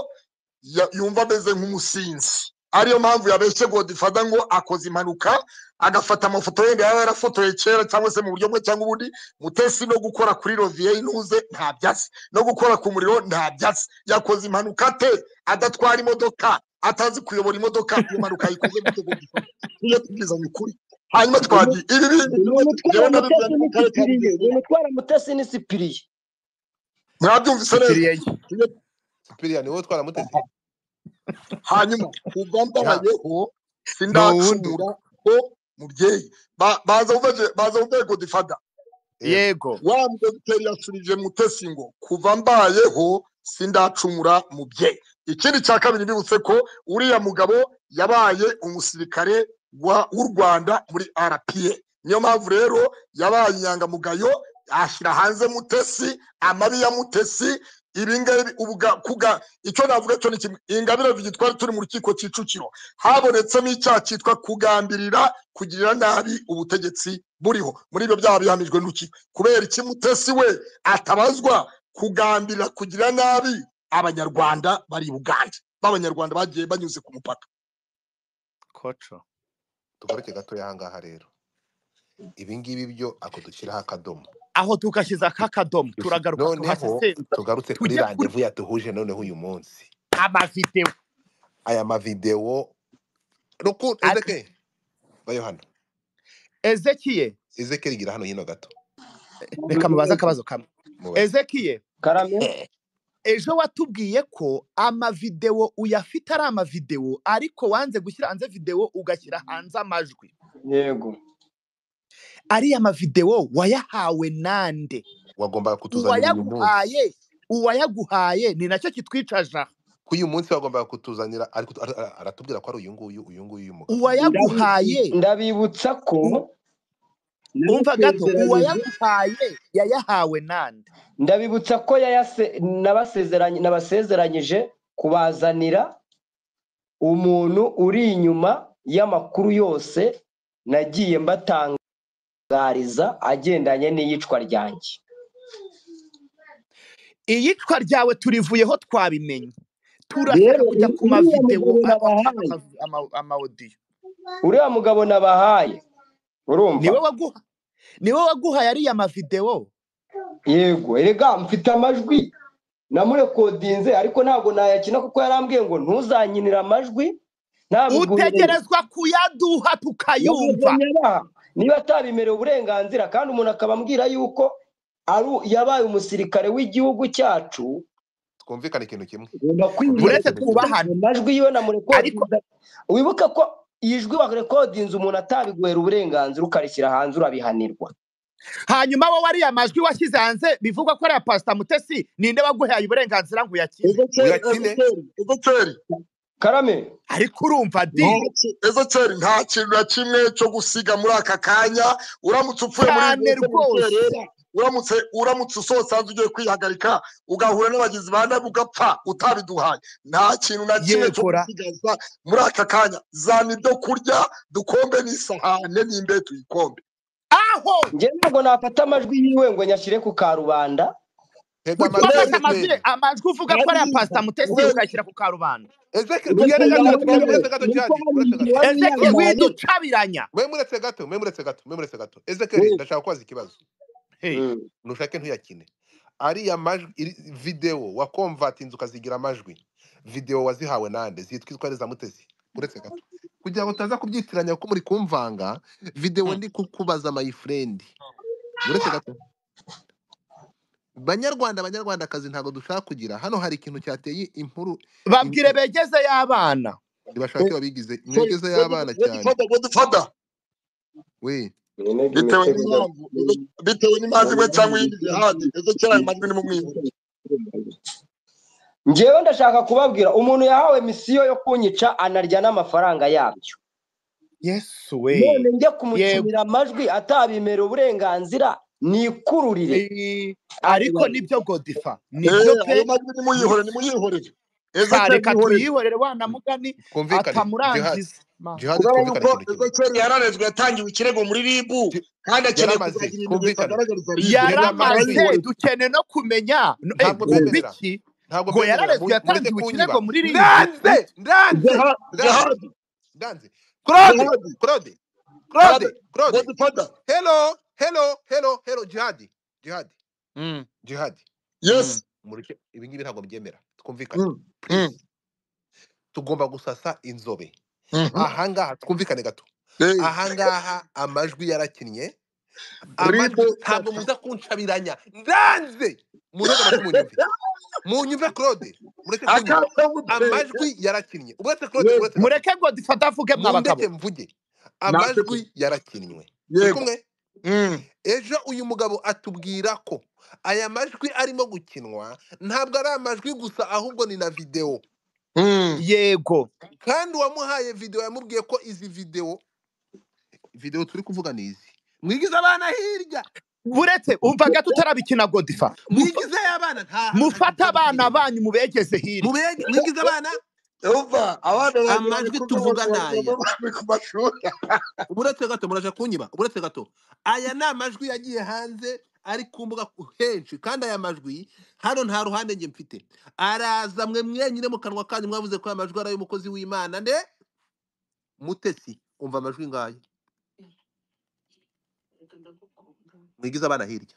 yumva ameze nk'umusinzi, ariyo mpamvu yabeshye Godfather ngo akoze impanuka agafata amafoto yenda yarafotoye kera cyangwa se mu buryo bwe cyangwa ubundi. Mutesi no gukora kuri Rovier inuze nta byatsi, no gukora ku muriro nta byatsi. Yakoze impanuka te adatwara imodoka, atazi kuyobora imodoka. Impanuka yikoze gute Godfather? Iyo tubizanye ukuri. Hanyuma twagiye ibi bintu gutwara Mutesi ni Sipiriye. Mwabyumvise neza? Sipiriye niwe utwara Mutesi. Hanyuma ugombayeho sindacumura ko mubyeyi baza uve Godfather. Yego. Wa mudogiteri yasubije Mutesi ngo kuva mbayeho sindacumura mubyeyi. Ikindi cya kabiri bibutse ko uriya mugabo yabaye umusirikare w'u Rwanda muri RPA. Niyo mpamvu rero yabaye inyangamugayo, ashyira hanze Mutesi, amabi ya Mutesi. Ibingabi icyo navuga cyo ni kimwe. Ingabire vigitwari turi mu rukiko Kicukiro habonetsemo icyaha cyitwa kugambirira kugirira nabi ubutegetsi buriho. Muri ibyo byaha bihamijwe n'urukiko. Kubera iki Mutesi we atabazwa kugambirira kugira nabi abanyarwanda bari Uganda, b'abanyarwanda bagiye banyuze ku mupaka. Koco tugaruke gato yahangaha rero, ibi ngibi byo akudukiraho akadomo, aho tukashyiza akadomo turagaruka tugarutse kuri randevu yatuhuje noneho uyu munsi. Aya mavideo ruku Ezekiel bayo hano. Ezekiel gira hano hino gato. Reka mubaza akabazo kamwe. Ezekiel karame, ejo watubwiye ko amavideo uyafite ari amavideo ariko wanze gushyira hanze video ugashyira hanze amajwi. Yego. Ari amavideo wayahawe nande? Wagomba kutuzanira uyu munsi. Uwayaguhaye ni nacyo kitwicaja. Kuyu munsi wagomba kutuzanira, ariko aratubwira ko ari uyu nguyu umugabo. Uwayaguhaye ndabibutsa ko umva gato, uwayaguhaye yayahawe nande? Ndabibutsa ko nabasezeranyije kubazanira umuntu uri inyuma y'amakuru yose nagiye mbatangariza agendanye n'iyicwa ryanjye. Iyicwa ryawe turivuyeho twabimenye. Turashaka kujya ku mavideo amaudio. Uriya mugabo nabahaye urumva niwe waguhaye ari amavideo. Yego, erega mfite amajwi namurekodinze ariko ntabwo nayakina kuko yarambwiye ngo ntuzanyinire amajwi ntabiguhereye utegerezwa kuyaduha tukayumva niba atabimerewe uburenganzira kandi umuntu akaba ambwira yuko yabaye umusirikare w'igihugu cyacu twumvikane ikintu kimwe uretse twubahana amajwi yiwe namurekodinze wibuke ko ijwi warekodinze umuntu atabiguhera uburenganzira ukarishyira hanze urabihanirwa hanyuma wowe ariya majwi washyize hanze bivugwa ko ari Pastor Mutesi ninde waguhaye uburenganzira ngo uyakine Karame ariko urumva Ezekeri nta kintu na kimwe cyo gusiga muri aka kanya uramutse upfuye muri uramutse usohotse hanze ugiye kwihagarika ugahura n'abagizi ba nabi ugapfa utabiduhaye nta kintu na kimwe cyo gusigaza muri aka kanya zana ibyo kurya dukombe n'isahane n'imbe tuyikombe aho njye ntabwo nafata amajwi yiwe ngo nyashyire ku karubanda amajwi uvuga ko ari Pastor Mutesi ukashyira ku karubanda Ezekeri widucabiranya muretse gato Ezekeri ndashaka kubaza ikibazo nushake ntuyakine ariya majwi video wa convertinze ukazigira amajwi video wazihawe nande zitwa za Mutesi uretse gato kugira ngo utaza kubyitiranya kuko muri kumvanga video ndi kukubaza my friend uretse gato Banyarwanda kazi ntago dushaka kugira hano hari ikintu cyateye impuru babwire begeze y'abana bashake babigize mwegeze y'abana cyane we bitewe n'impamvu imwe cyangwa iyindi jihadi Ezekeri ayo majwi ni mu mwiza njyewe ndashaka kubabwira umuntu yahawe misiyo yo kunyica anarya n'amafaranga yabyo Yesu we none njye kumukinira amajwi atabimerera uburenganzira nikururire ariko nibyo Godifa nibyo pe nimuyihorere reka tuyihorere wana mugani atamurangiza Ezekeri yararezwe yatangiwe ikirego muri ribu kandi akeneye kuzagira ibimenyetso agaragariza ribu yaramaze dukeneye no kumenya biki ngo yararezwe yatangiwe ikirego muri ribu ndanze Claude hello jihadi yes mureke ibi ngibi ntabwo byemera twumvikane tugomba gusasa inzobe ahangaha twumvikane gato ahangaha amajwi yarakinnye ntabwo muza kuncabiranya ndanze munyumve Claude mureke amajwi yarakinnye mureke ngo dufata avuge mwabagabo mvuge amajwi yarakinywe kumwe ejo uyu mugabo atubwira ko aya majwi arimo gukinwa ntabwo ari amajwi gusa ahubwo ni na video yego kandi wamuhaye video yamubwiye ko izi video turi kuvuga nizi mwigize abana hirya buretse umva gato utarabikina Godifa mwigize abana mufata abana banyu mubegeze hirya mwigize abana amajwi tuvuga naya uretse gato muraje kunyiba uretse gato aya ni amajwi yagiye hanze ari ku mbuga henshi kandi aya majwi hano nta ruhande nge mfite araza mwe mwenyine mu kanwa kanyu mwavuze ko aya majwi ari ay'umukozi w'Imana nde Mutesi umva amajwi ngayo mwigize abana hirya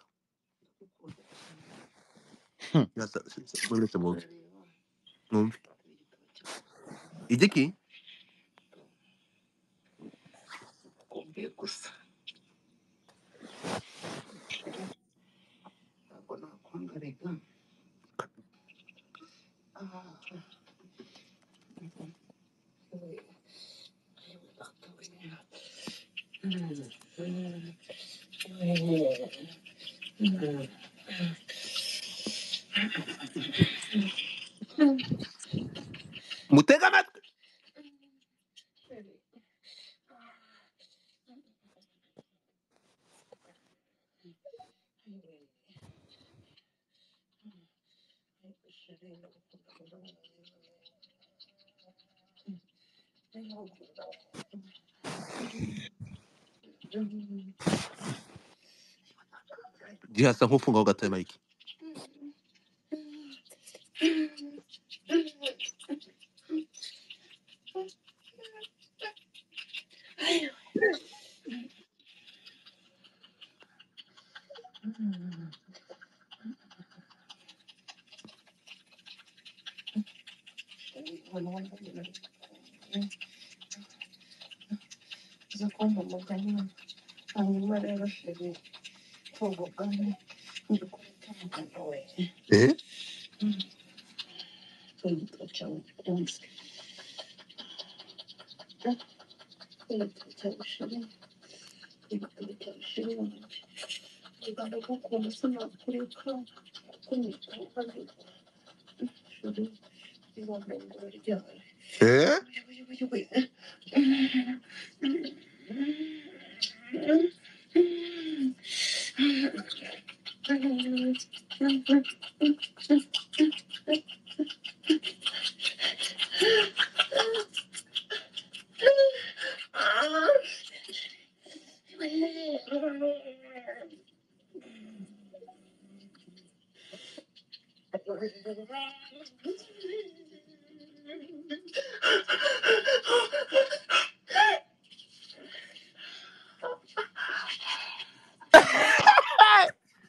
numve igiki gusa mutega amatwi Gihasa nk'ufunga ho gatoya Mike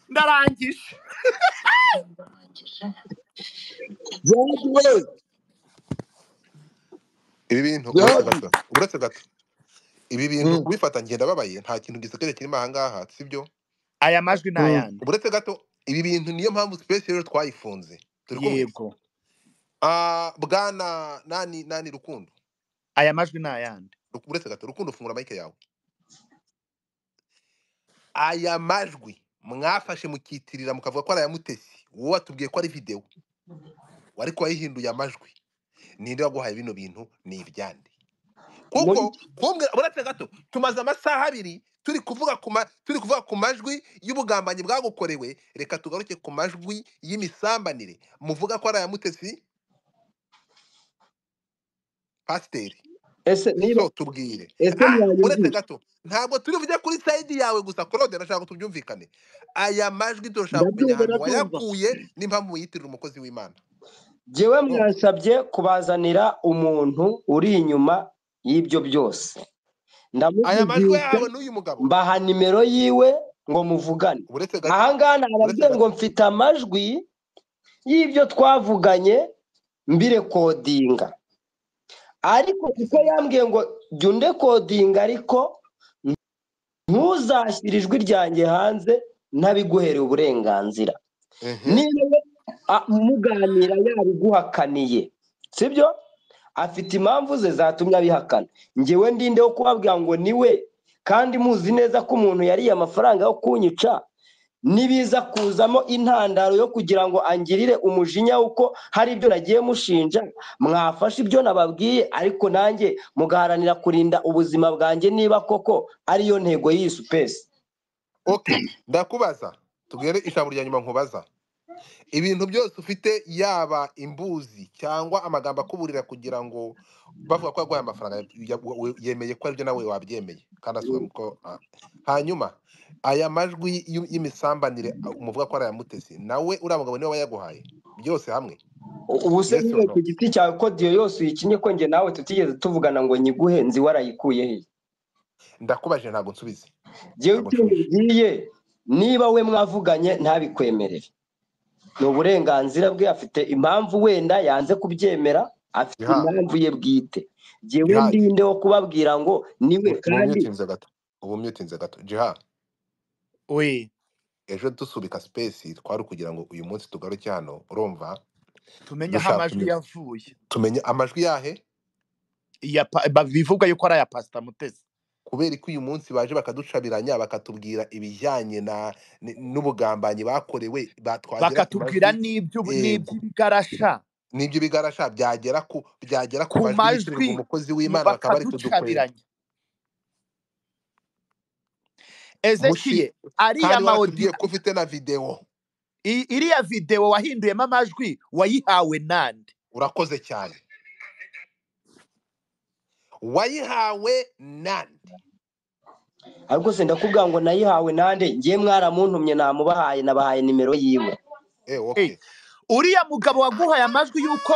ndarangije ibi bintu uretse gato ibi bintu kubifata ngenda babaye nta kintu gisekeje kirimo aha ngaha sibyo aya majwi ni ayandi uretse gato ibi bintu niyo mpamvu space rero twayifunze turi kumwe yego bwana nani Rukundo aya majwi ni ayandi uretse gato Rukundo fungura mic yawe aya majwi mwafashe mukitirira mukavuga ko ari aya Mutesi wowe watubwiye ko ari video ariko wayihinduye amajwi ninde waguhaye bino bintu ni ibyande kuko uretse gato tumaze amasaha abiri turi kuvuga ku majwi y'ubugambanyi bwagukorewe reka tugaruke ku majwi y'imisambanire muvuga ko ari aya Mutesi pasiteri ese niba tubwire mwanyumvise uretse gato ntabwo turi bujye kuri side yawe gusa Claude nashaka ko tubyumvikane aya majwi turashaka kumenya ahantu wayakuye n'impamvu muyitirira umukozi w'Imana jewe mwansabye kubazanira umuntu uri inyuma y'ibyo byose aya majwi yawe n'uyu mugabo mbaha nimero yiwe ngo muvugane aha ngaha nababwiye ngo mfite amajwi y'ibyo twavuganye mbirekodinga ariko kuko yambwiye ngo jya undekodinga ariko ntuzashyire ijwi ryanjye hanze ntabiguhereye uburenganzira niba muganira yabiguhakaniye sibyo afite impamvu ze zatumye abihakana njyewe ndinde wo kubabwira ngo niwe kandi muzi neza ko umuntu yariye amafaranga yo kunyica nibiza kuzamo intandaro yo kugira ngo angirire umujinya uko hari ibyo nagiye mushinja mwafashe ibyo nababwiye ariko nanjye mugaharanira kurinda ubuzima bwanjye niba koko ariyo ntego y'iyi space. Okay, ndakubaza tubwire ijambo rya nyuma nkubaza ibintu byose ufite yaba imbuzi cyangwa amagambo akuburira kugira ngo bavuga ko yaguhaye amafaranga yemeye ko aribyo nawe wabyemeye kandi asubira ko hanyuma aya majwi y'imisambanire umuvuga ko ari aya Mutesi nawe uriya mugabo niwe wayaguhaye byose hamwe ubu se niwe ku giti cyawe ko diyo yose uyikinye ko njye nawe tutigeze tuvugana ngo nyiguhe nzi warayikuye he ndakubaje ntabwo nsubize jewe ugiye niba we mwavuganye ntabikwemerere ni uburenganzira bwe afite impamvu wenda yanze kubyemera afite impamvu ye bwite jewe ndinde wo kubabwira ngo niwe kandi ubu myutinze gato Jiha we ejo dusubika space twari kugira ngo uyu munsi tugaruke hano urumva tumenye aho amajwi yavuye tumenye amajwi yahe bivuga yuko ari aya Pastor Mutesi kubera ko uyu munsi baje bakaducabiranya bakatubwira ibijyanye n'ubugambanyi bakorewe bakatubwira n'iby'ibigarasha byagera ku majwi umukozi w'Imana bakaba bari kudukorera Ezekiel ariya maudio ko ufite na video iriya video wahinduyemo amajwi wayihawe nande urakoze cyane wayihawe nande ariko se ndakubwira ngo nayihawe nande ngiye mwaramuntumye namubahaye nabahaye nimero yiwe okay uriya mugabo waguhaye amajwi yuko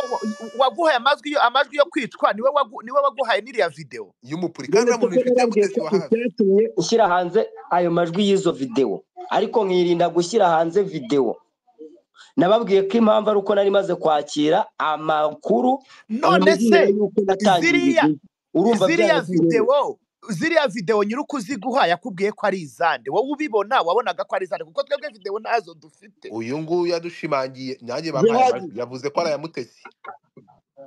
waguhaye amajwi yo kwicwa niwe waguhaye n'iriya video y'umupurikana mu bifite Mutesi wahawe cyatumye ushyira hanze ayo majwi y'izo video ariko nkirinda gushyira hanze video nababwiye ko impamvu ari uko nari maze kwakira amakuru none ambwira se yuko natangiye ibiguzi urumva ziriya video nyiri ukuziguha yakubwiye ko ari izande wowe ubibona wabonaga ko ari izande kuko twebwe video nazo dufite uyu nguyu yadushimangiye nanjye bampaye amajwi yavuze ko ari ayamutesi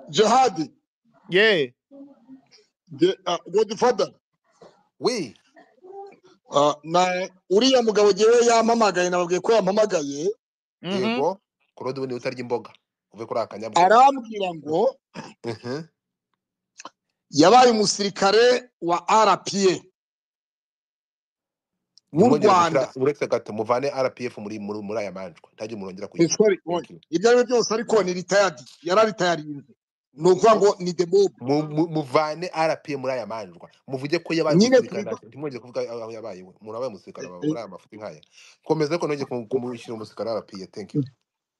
Jihad Godfather we na uriya mugabo jewe yampamagaye nababwiye ko yampamagaye yego Claude ubundi utarya imboga uve kuri akanyabwo arambwira ngo yabaye umusirikare wa RPA mu Rwanda uretse gato muvane RPF muri aya manjwa ntajye murongera kuyigira ibyo ari byose ariko ni retired yara retired nukuvuga ngo ni the mob muvane RPA muri aya manjwa muvuge ko yabaye umusirikare ntimwongeye kuvuga aho yabaye murabaye umusirikare muri aya mafuti nkaya komeza ko nongeye kumushyira umusirikare RPA thank you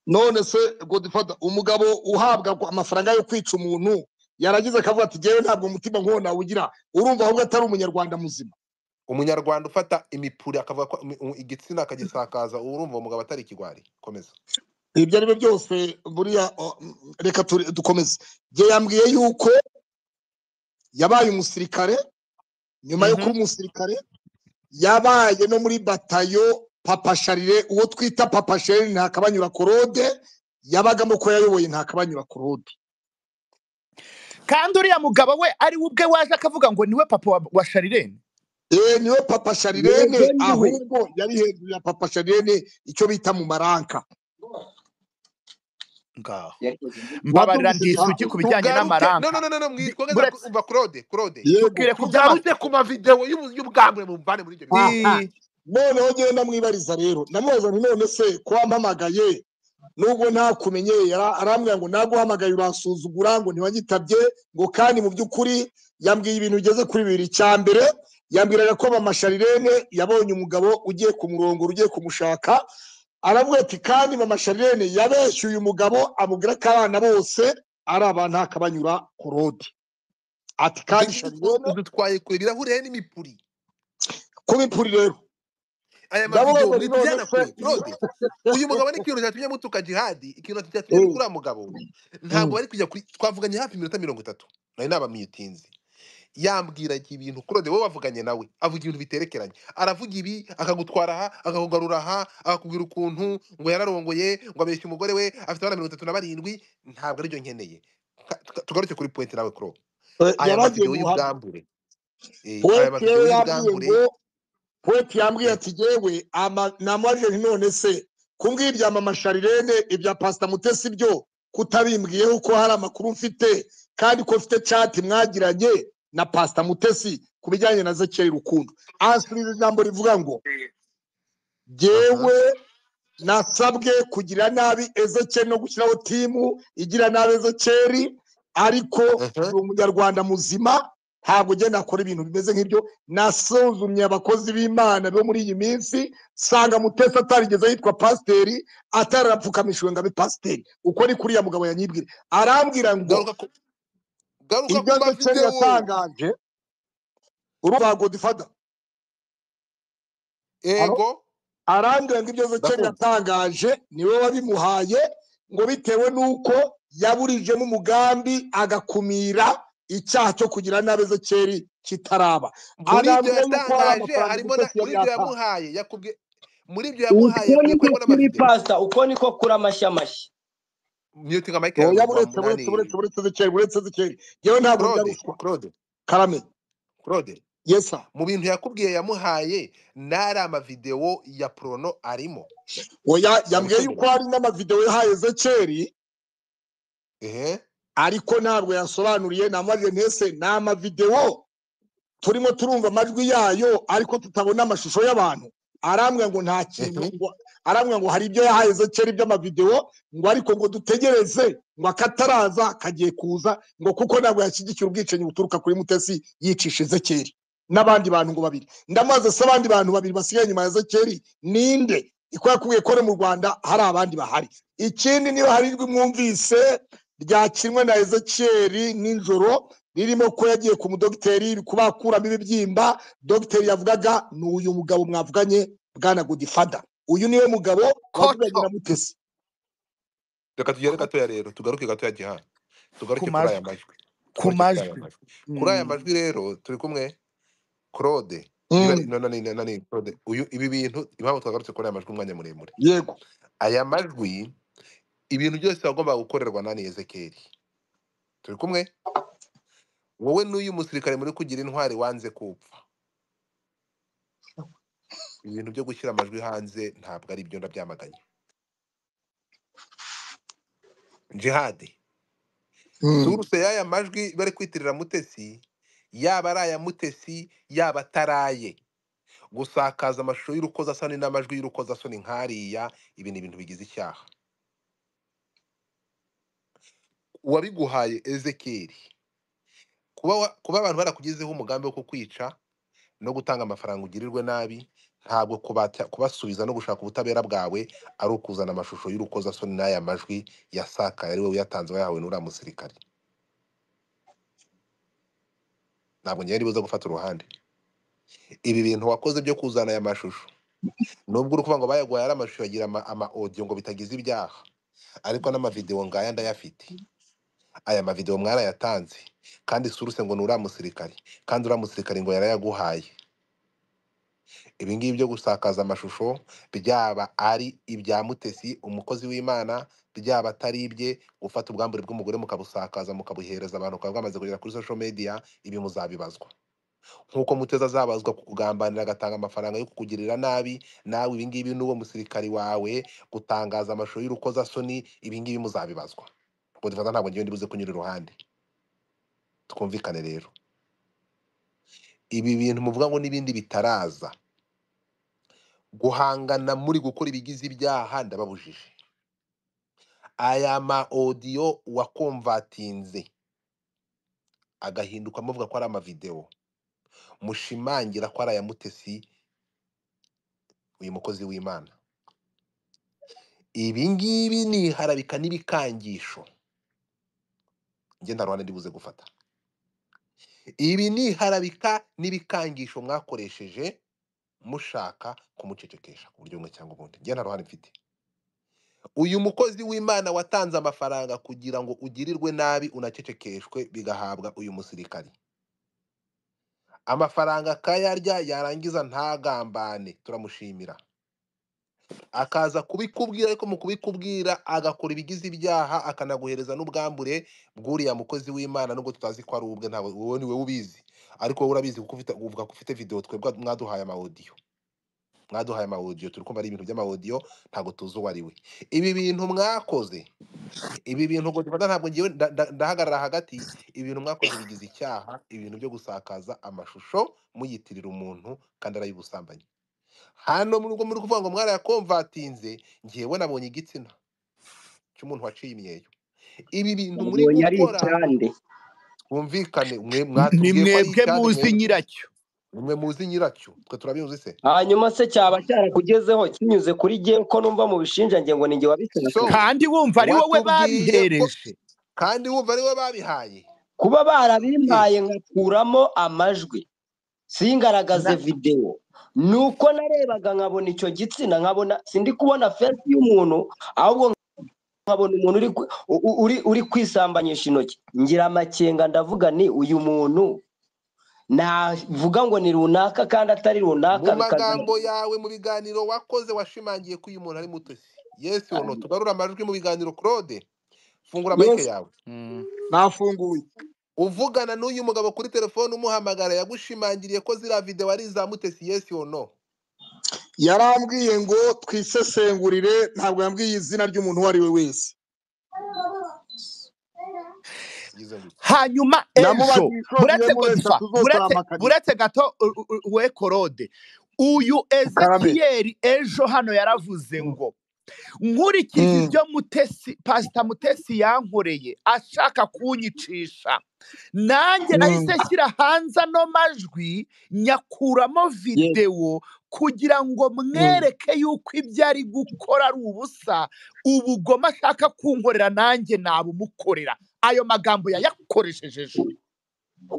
none se Godfather umugabo uhabwa amafaranga yo kwica umuntu yaragize akavuga ati jewe ntabwo umutima nkona ugira urumva ahubwo atari umunyarwanda muzima umunyarwanda ufata imipuri akavuga ko igitsina akagisakaza urumva umugabo atari ikigwari komeza ibyo ari byo byose buriya reka dukomeze je yambwiye yuko yabaye umusirikare nyuma yo kuba umusirikare yabaye no muri batayo Papa Charire uwo twita Papa Charire ntakabanyura Claude yabagamo ko yayoboye ntakabanyura Claude kandi uriya mugabo we ari ubwe waje akavuga ngo niwe papa wa Charire niwe Papa Charire ahubwo yari hejuru ya Papa Charire icyo bita mu maranka ngaho mbabarira ndisuki ku bijyanye n'amaranka no mwitwa umva Claude tukire kubyarute ku ma video y'ubwambure mu mvane muri ibyo noneho genda mwibariza rero namubaza nti none se ko wampamagaye nubwo ntakumenyeye arambwira ngo naguhamagaye uransuzugura ngo ntiwanyitabye ngo kandi mu by'ukuri yambwiye ibintu bigeze kuri bibiri cya mbere yambwiraga ko Mama Charlene yabonye umugabo ugiye ku murongo ugiye kumushaka aravuga ati kandi Mama Charlene yabeshyuye umugabo amubwira ko abana bose ari abantu akabanyura Claude ati kandi Charlene dutwaye kure birahure n'imipuri ku mipuri rero aya mavideo bitujyana kure Claude uyu mugabo ni ikintu cyatumye mutuka Jihad ikintu cyatumye kuri mugabo ntabwo bari kujya twavuganye hafi iminota 30 nari nabamiyutinze yambwira ibintu Claude wowe wavuganye nawe avuga ibintu biterekeranye aravuga ibi akagutwara aha akakugarura aha akakubwira ukuntu ngo yararongoye ngo abeshye umugore we afite abana 37 ntabwo ari byo nkeneye tugaruke kuri point nawe Claude aya mavideo y'ubwambure aya mavideo y'ubwambure Poeti yambwiye ati jewe namwaje none se kumbwira ibya Mama Charlene ibya Pastor Mutesi byo kutabimbwiye uko hari amakuru mfite kandi ko mfite chat mwagiranye na Pastor Mutesi kubijyanye na Zekeri Rukundo asubira ijambo rivuga ngo jewe nasabwe kugira nabi Ezekeri no gushyiraho timu igira nabi Ezekeri ariko umunyarwanda muzima ntabwo ugenda akora ibintu bimeze nk'ibyo nasuzumye abakozi b'Imana bo muri iyi minsi sanga Mutesi atarigeze yitwa pasiteri atarapfukamishwe ngo abe pasiteri uko ni kuriya mugabo yanyibwira arambwira ngo ibyo Zekeri yatangaje urumva Godfather ego arambwira ngo ibyo Zekeri yatangaje niwe wabimuhaye ngo bitewe n'uko yaburijemo umugambi agakumira icyaha cyo kugira nabi Ezekeri kitaraba muri ibyo yamuhaye kuri Pastor uko niko kuri amashyi muting mic uretse Ezekeri yewe ntabwo byaruswa Claude karame Claude yes sir mu bintu yakubwiye yamuhaye nari amavideo ya Prono arimo oya yambwiye yuko hari n'amavideo yahaye Ezekeri ariko ntabwo yasobanuriye namaze ntese nama video turimo turumva amajwi yayo ariko tutabona amashusho y'abantu arambwa ngo nta kintu arambwa ngo hari ibyo yahaye Ezekeri by'amavideo ngo ariko ngo dutegereze ngo akataraza kagiye kuza ngo kuko ntabwo yashyigikira ubwicanyi buturuka kuri Mutesi yicisha Ezekeri n'abandi bantu ngo babiri ndamaze se abandi bantu babiri basigaye nyuma ya Ezekeri ninde iko yakubwiye ko mu Rwanda hari abandi bahari ikindi niyo hari ijwi mwumvise ryakinwe na Ezekeri ninjoro ririmo ko yagiye ku mudokiteri kubakuramo ibibyimba dogiteri yavugaga n'uyu mugabo mwavuganye bwana Godfather uyu niwe mugabo wavuganye na Mutesi reka tugere gatoya rero tugaruke gatoya giha ku tugaruke kuri aya majwi majwi ku tugaruke kuri aya majwi majwi kuri aya majwi rero turi kumwe Claude niba nani Claude uyu ibi bintu impamvu twagarutse kuri aya majwi umwanya muremure yego aya majwi ibintu byose bagomba gukorerwa nani Ezekiel turi kumwe wowe n'uyu musirikare muri kugira intwari wanze kupfa ibintu byo gushyira amajwi hanze ntabwo ari byo ndabyamaganye jihadi suruse y'aya majwi bari kwitirira Mutesi yaba ari aya Mutesi yaba ataraye gusakaza amashusho y'urukozasoni n'amajwi y'urukozasoni nkariya ibi ni ibintu bigize icyaha uwabiguhaye Ezekiel kuba abantu barakugizeho umugambi wo kukwica no gutanga amafaranga ugirirwe nabi ntabwo kubasubiza no gushaka ubutabera bwawe ari ukuzana amashusho y'urukozasoni n'aya majwi yasakaye ari wowe uyatanze wayahawe n'uriya musirikare ntabwo ngiye nibuze gufata uruhande ibi bintu wakoze byo kuzana aya mashusho nubwo uri kuvuga ngo bayaguhaye ari amashusho yagira ama audio ngo bitagize ibyaha ariko n'amavideo ngaya ndayafite aya mavideo mwarayatanze kandi suruse ngo ni uriya musirikare kandi uriya musirikare ngo yarayaguhaye ibi ngibi byo gusakaza amashusho byaba ari ibya Mutesi umukozi w'Imana byaba atari ibye gufata ubwambure bw'umugore mukabusakaza mukabuhereza abantu bakaba bamaze kugera kuri social media ibi muzabibazwa nkuko Mutezi azabazwa kukugambanira agatanga amafaranga yo kukugirira nabi nawe ibi ngibi n'uwo musirikari wawe gutangaza amashusho y'urukozasoni ibi ngibi muzabibazwa ngo difata ntabwo ngiye ndibuze kunyura iruhande twumvikane rero ibi bintu muvuga ngo n'ibindi bitaraza guhangana muri gukora ibigize ibyaha ndababujije aya ma audio wakomvatinze agahinduka muvuga ko ari amavideo mushimangira ko ari aya Mutesi uyu mukozi w'Imana ibi ngibi ni harabika n'ibikangisho ngenda rwanda ndibuze gufata ibi ni harabika n'ibikangisho mwakoresheje mushaka kumucecekesha ku buryo bumwe cyangwa ubundi ngenda rwanda mfite uyu mukozi w'Imana watanze amafaranga kugira ngo ugirirwe nabi unacecekeshwe bigahabwa uyu musirikari amafaranga kayarya yarangiza ntagambane turamushimira akaza kubikubwira ariko mu kubikubwira agakora ibigize ibyaha akanaguhereza n'ubwambure bw'uriya mukozi w'Imana nubwo tutazi ko ari ubwe ntabwo wowe ni wowe ubizi ariko wowe urabizi kuko uvuga ko ufite video twebwe mwaduhaye ama audio turi kumva ari ibintu by'ama audio ntabwo tuzi uwo ari we ibi bintu mwakoze ibi bintu ngo dufata ntabwo ngiye ndahagarara hagati ibintu mwakoze bigize icyaha ibintu byo gusakaza amashusho muyitirira umuntu kandi arayubusambanyi hano muri kuvuga ngo mwarayakomvatinze ngiyewe nabonye igitsina cy'umuntu waciye imyeyo ibi bintu muri gukora twumvikane ni mwatubwiye ko ari mwebwe icyane muzi nyiracyo mwe muzi nyiracyo twe turabizi se hanyuma se cyaba cyarakugezeho kinyuze kuri jye ko numva mu bishinja nge ngo ninjye wabisakaje kandi wumva ari wowe babihereje kandi wumva ari wowe babihaye kuba barabimpaye ngakuramo amajwi singaragaze video nuko narebaga nkabona icyo gitsina nkabona sindi kubona face y'umuntu ahubwo nkabona umuntu uri kwisambanyisha intoki ngira amakenga ndavuga ni uyu muntu navuga ngo ni runaka kandi atari runaka mu magambo yawe mu biganiro wakoze washimangiye ko uyu muntu ari Mutesi yes or no tugarura amajwi mu biganiro Claude fungura mic yawe nafunguye uvugana n'uyu mugabo kuri telefone umuhamagara yagushimangiriye ko zira video ari za Mutesi yes or no yarambwiye ngo twisesengurire ntabwo yambwiye izina ry'umuntu uwo ari we wese hanyuma ejo buretse gato we Claude uyu Ezekiel ejo hano yaravuze ngo nkurikije ibyo Pastor Mutesi yankoreye ashaka kunyicisha nanjye nahise shyira hanze ano majwi nyakuramo video kugira ngo mwereke yuko ibyo ari gukora ari ubusa ubugoma ashaka kunkorera nanjye nabumukorera ayo magambo yayakoresheje ejo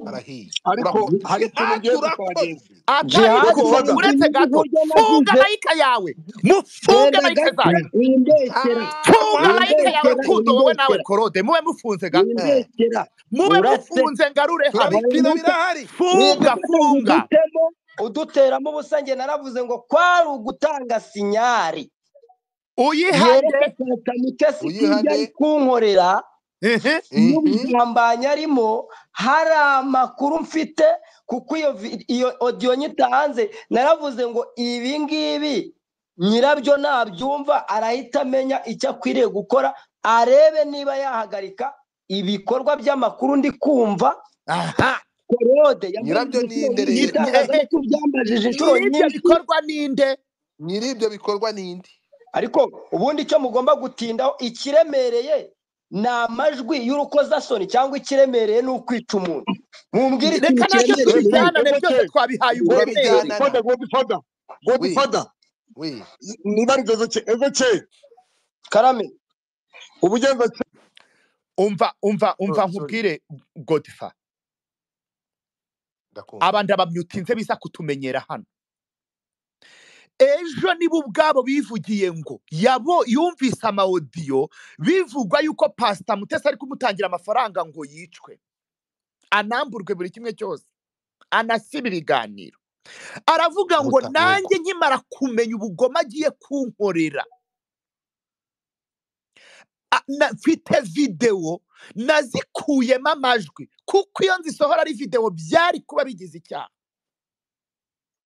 arahiye ariko urakoze hari ikintu ngiye gusaba urakoze genzi Jihad atariko Godfather uretse gato funga layika yawe mufunge genda layika gake zanyu wimbeshyera funga layika yawe wimbeshyera rukundo wowe nawe wimbeshyera korode mube mufunze gato wimbeshyera mube uretse mufunze ngarure hano turabipina birahari funga funga udutemo uduteramo ubusa njye naravuze ngo kwari ugutanga sinyari uyihande yereke Mutesi ko ibyo ari uyihane kunkorera ehe n'ubugambanyi arimo hari amakuru mfite kuko iyo audio nyita hanze naravuze ngo ibi ngibi nyirabyo nabyumva arahita amenya icyo akwiriye gukora arebe niba yahagarika ibikorwa by'amakuru ndi kumva aha Korode nyirabyo ninde rero itangazamakuru byambajije inshuro nyiribyo nyinshi bikorwa ninde nyiribyo bikorwa ninde ariko ubundi icyo mugomba gutindaho ikiremereye ni amajwi y'urukozasoni cyangwa ikiremereye ni ukwica umuntu mumbwire ikintu reka nacyo kiremereye tubijyanane byose twabihaye uburemere urabijyanana Godfather we niba ari Ezekiel karame ubugenza umva sorry nkubwire Godfa ndakumva aba ndabamyutinze biza kutumenyera hano ejo nibo ubwabo bivugiye ngo yumvise amawodiyo bivugwa yuko Pastor Mutesi ari kumutangira amafaranga ngo yicwe anamburwe buri kimwe cyose anasiba ibiganiro aravuga ngo nanjye nkimara kumenya ubugome agiye kunkorera mfite videwo nazikuyemo amajwi kuko iyo nzisohora ari videwo byari kuba bigize icyaha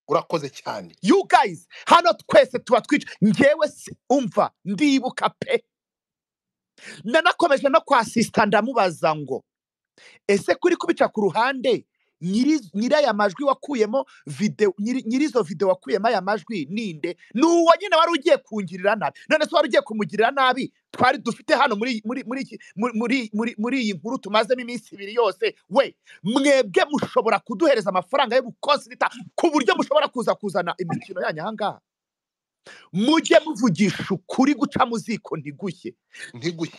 urakoze cyane you guys hano twese tuba twica ngewe umva ndibuka pe nanakomeje no kwa sister ndamubaza ngo ese kuri kubica ku ruhande nyiraya majwi wakuyemo video nyirizo video wakuyemo aya majwi ninde nuwo nyine wari ugiye kungirira nabi none se wari ugiye kumugirira nabi twari dufite hano muri iyi nkuru tumazemo iminsi 2 yose we mwebwe mushobora kuduhereza amafaranga yo gukonsita ku buryo mushobora kuzana imikino yanyu ahangaha mujye muvugisha ukuri guca muziko ntigushye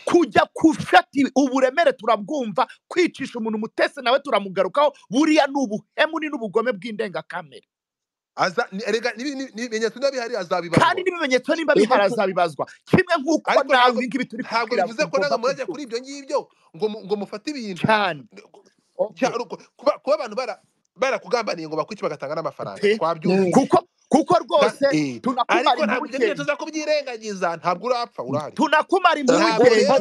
kujya kufata uburemere turabwumva kwicisha umuntu Mutesi nawe turamugarukaho buriya n'ubuhemu ni n'ubugome bw'indengakamere erega n'ibimenyetso bihari azabibazwa kandi n'ibimenyetso nimba bihari azabibazwa kimwe nk'uko nawe ibi ngibi turi ntabwo bivuze ko nawe murajya kuri ibyo ngibyo ngo mufate ibintu cyane kuba abantu barakugambaniye ngo bakwice bagatanga n'amafaranga twabyumva kuko rwose ariko ntabwo ibyo tuza kubyirengagiza ntabwo urapfa urahari tunakumara impungenge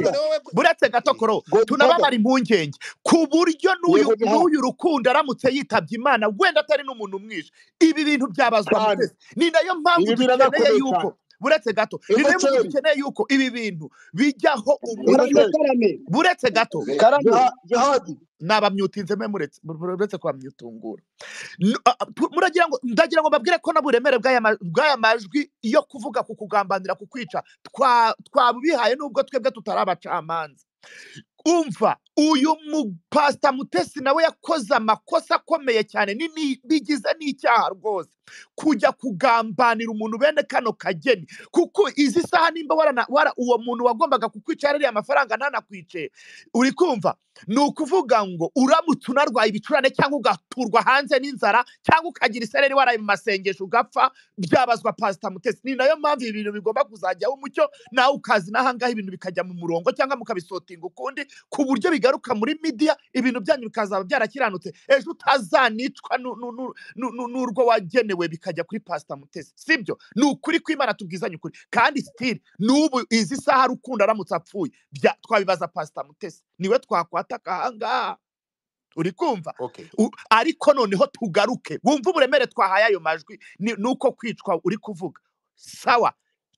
buretse gato koro tunabamara impungenge ku buryo n'uyu Rukundo aramutse yitabye Imana wenda atari n'umuntu umwishe ibi bintu byabazwa Mutesi ni nayo mpamvu dukeneye yuko buretse gato ni nayo mpamvu dukeneye yuko ibi bintu bijyaho buretse gato nabamyutinze muretse kwa myutungura ndagira ngo mbabwire ko naburemere bw'aya majwi yo kuvuga ku kugambanira ku kwica twabihaye nubwo twebwe tutari abacamanza umva uyu Pastor Mutesi nawe yakoze amakosa akomeye cyane bigize n'icyaha rwose kujya kugambanira umuntu bene kano kageni kuko izi saha nimba uwo muntu wagombaga kukwica yari amafaranga ntanakwice uri kumva ni ukuvuga ngo uramutse unarwaye ibicurane cyangwa ugaturwa hanze n'inzara cyangwa ukagira isereri waraye mu masengesho ugapfa byabazwa Pastor Mutesi ni nayo mpamvu ibi bintu bigomba kuzajyaho umucyo nawe ukazi n'ahangaha ibintu bikajya mu murongo cyangwa mukabisotinga ukundi ku buryo bigaruka muri media ibintu byanyu bikazaba byarakiranutse ejo utazanicwa n'urwo wagenewe bikajya kuri Pastor Mutesi sibyo ni ukuri kw'Imana tubwizanye ukuri kandi still n'ubu izi saha Rukundo aramutse apfuye twabibaza Pastor Mutesi niwe twakwataka ahangaha uri kumva ariko noneho tugaruke wumva uburemere twahaye ayo majwi nuko kwicwa uri kuvuga sawa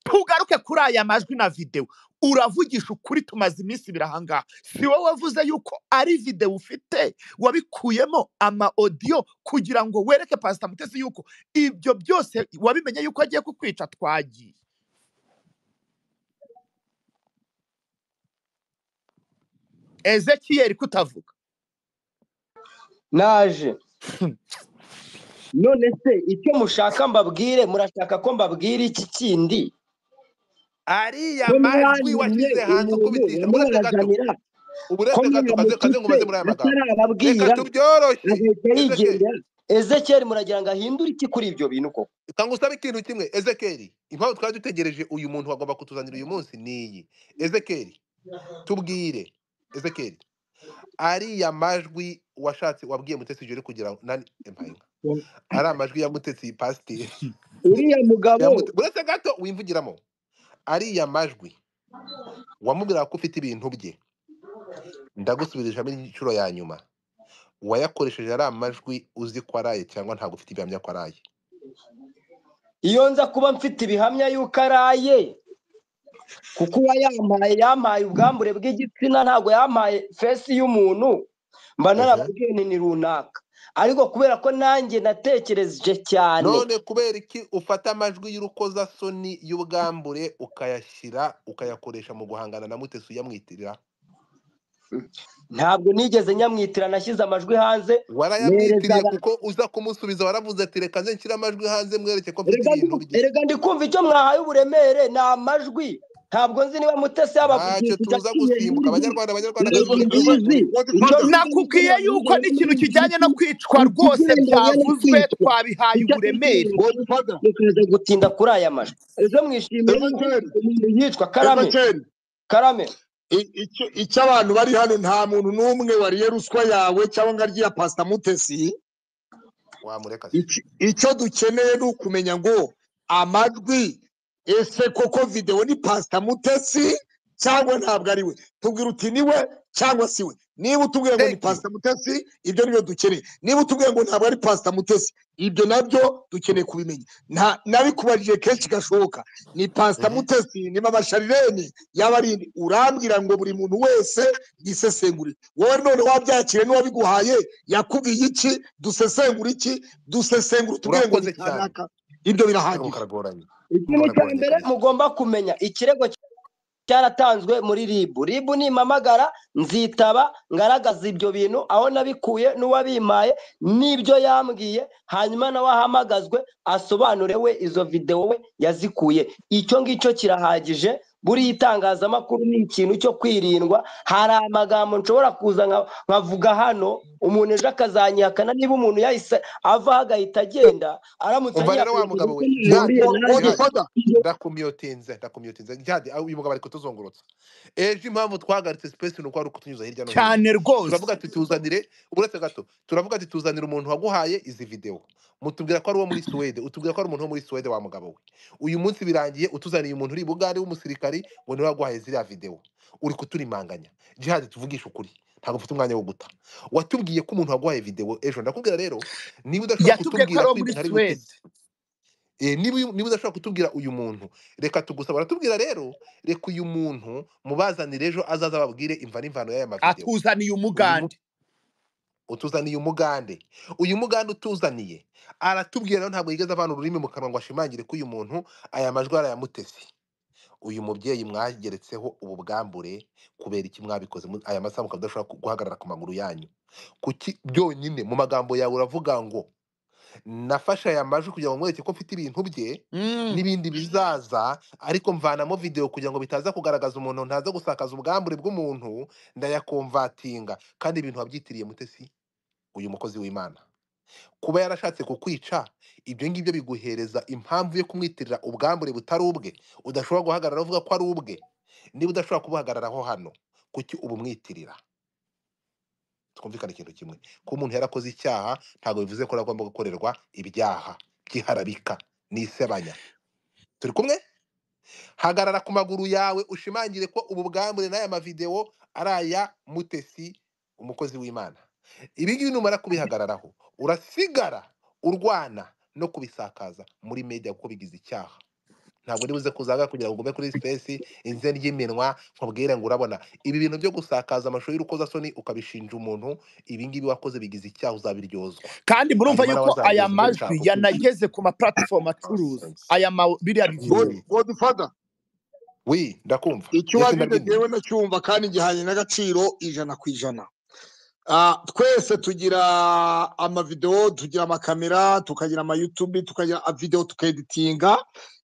tugaruke kuri aya majwi na video uravugisha ukuri tumaze iminsi birahangaha si wowe wavuze yuko ari video ufite wabikuyemo ama audio kugira ngo wereke Pastor Mutesi yuko ibyo byose wabimenye yuko agiye kukwica twagiye Ezekiel kutavuga naje none se icyo mushaka mbabwire murashaka ko mbabwire iki kindi ariya majwi washyize hanze ukubitisha uburetse gato kaze nkubaze muri aya magambo reka atarababwira tubyoroshye agahita Ezekeri yigendera. Ezekeri muragira ngo ahindure iki kuri ibyo bintu koko? kanga usabe ikintu kimwe Ezekeri impamvu twari dutegereje uyu muntu wagomba kutuzanira uyu munsi niyi Ezekeri tubwire Ezekeri ariya majwi washatse wabwiye Mutesi Jolly kugira nani empayinga ari amajwi ya Mutesi pasiteri uriya mugabo buretse gato wimvugiramo ariya majwi wamubwira ko ufite ibintu bye ndagusubirishamo inshuro ya nyuma wayakoresheje ari amajwi uzi ko araye cyangwa ntabwo ufite ibihamya ko araye? iyo nza kuba mfite ibihamya yuko araye, kuko uwa yampaye ubwambure bw'igitsina, ntabwo yampaye fesi y'umuntu, mba narababwiye ni runaka. Ariko kubera ko nanjye natekereje cyane, none kubera iki ufata amajwi y'urukozasoni y'ubwambure ukayakoresha mu guhangana na Mutesi uyamwitirira? ntabwo nigeze nyamwitira, nashyize amajwi hanze. warayamwitiriye kuko uza kumusubiza waravuze ati reka nze nshyire amajwi hanze mwereke ko mfite ibintu bye. Erega ndi kumva icyo mwahaye uburemere ni amajwi, ntabwo nzi niba Mutesi ntacyo tuza gusimbuka abanyarwanda nakubwiye yuko n'ikintu kijyanye no kwicwa rwose byavuzwe twabihaye uburemere. Mukaza gutinda kuri aya majwi, ejo mwishimiye umuntu yitwa Karame. icyo abantu bari hano nta muntu n'umwe wariye ruswa yawe cyangwa ngo arya Pastor Mutesi. wamureka icyo dukeneye ni ukumenya ngo amajwi ese koko video ni Pastor Mutesi cyangwa ntabwo ari we. Tubwira uti ni we cyangwa si we. Niba utubwiye ngo ni Pastor Mutesi, ibyo nibyo dukeneye. Niba utubwiye ngo ntabwo ari Pastor Mutesi, ibyo nabyo dukeneye kubimenya. Nabikubajije kenshi gashoboka, ni Pastor Mutesi, ni Mama Sharirene y'abarindi, urambwira ngo buri muntu wese gisesengure. Wowe none wabyakire n'uwabiguhaye yakubwiye iki? Dusesengura iki? Dusesengura utubwiye ngo ni kanaka. Ibyo birahagije. Ikintu cya mbere mugomba kumenya, ikirego cyaratanzwe muri ribu nimamagara nzitaba ngaragaza ibyo bintu aho nabikuye n'uwabimaye n'ibyo yambwiye, hanyuma nawe ahamagazwe asobanure we izo video we yazikuye. Icyo ngicyo kirahagije. Buri itangazamakuru ni ikintu cyo kwirindwa. Hari amagambo nshobora kuza nkavuga hano, umuntu ejo akazanyihakana. Niba umuntu yahise ava agahita agenda aramutse rero wa mugabo we ndakumyotinze jadi uyu mugabo ari kutuzongurutsa. Ejo impamvu twahagaritse space nuko ari kutunyuza hirya no hino cyane rwose. turavuga ati tuzanire uburetse gato, turavuga ati tuzanire umuntu waguhaye izi video, mutubwira ko ari uwo muri Sweden, utubwira ko ari umuntu wo muri Sweden. Wa mugabo we uyu munsi birangiye utuzaniye umuntu uri Bugande w'umusirikari ngo niwe waguhaye ziriya video, uri kuturimanganya. Jihad tuvugisha ukuri, ntabwo mfite umwanya wo guta. Watubwiye ko umuntu waguhaye video ejo, ndakubwira rero niba udashaka kutubwira ko ibintu ari Mutesi, niba udashaka kutubwira uyu muntu, reka tugusaba. Baratubwira rero reka uyu muntu mubazanire ejo azaza babwire imva n'imvano y'aya mavideo. Atuzaniye umugande, utuzaniye umugande. Uyu mugande utuzaniye aratubwira rero ntabwo yigeze avana ururimi mu kanwa ngo ashimangire ko uyu muntu aya majwi ari aya Mutesi. Uyu mubyeyi mwageretseho ubu bwambure kubera iki mwabikoze aya masaha mukadashobora guhagarara ku maguru yanyu? Kuki byonyine mu magambo yawe uravuga ngo nafasha aya majwi kugira ngo mwereke ko mfite ibintu bye n'ibindi bizaza, ariko mvanamo video kugira ngo bitaza kugaragaza umuntu, ntaza gusakaza ubwambure bw'umuntu, ndayakomvatinga. Kandi ibintu wabyitiriye Mutesi, uyu mukozi w'Imana. Kuba yarashatse kukwica, ibyo ngibyo biguhereza impamvu yo kumwitirira ubwambure butari ubwe, udashobora guhagarara uvuga ko ari ubwe. Niba udashobora kubuhagararaho hano, kuki ubumwitirira? Twumvikana ikintu kimwe, ko umuntu yarakoze icyaha ntabwo bivuze ko agomba gukorerwa ibyaha by'iharabika n'isebanya. Turi kumwe? Hagarara ku maguru yawe ushimangire ko ubu bwambure n'aya mavideo ari aya Mutesi, umukozi w'Imana. Ibi ngibi numara kubihagararaho, urasigara urwana no kubisakaza muri media kuko bigize icyaha. Ntabwo nibuze kuzaga kugira ngo ugume kuri space inze ry'iminwa nkubwire ngo urabona ibi bintu byo gusakaza amashusho y'urukozasoni ukabishinja umuntu, ibi ngibi wakoze bigize icyaha, uzabiryozwa. kandi murumva yuko aya majwi yanageze ku ma platform acuruza aya biriya bivuye. Godfather, oui ndakumva. icyo wagiye nacyumva kandi gihanye n'agaciro 100%. Twese tugira amavideo, tugira amakamera, tukagira ama YouTube, tukagira video tukeditinga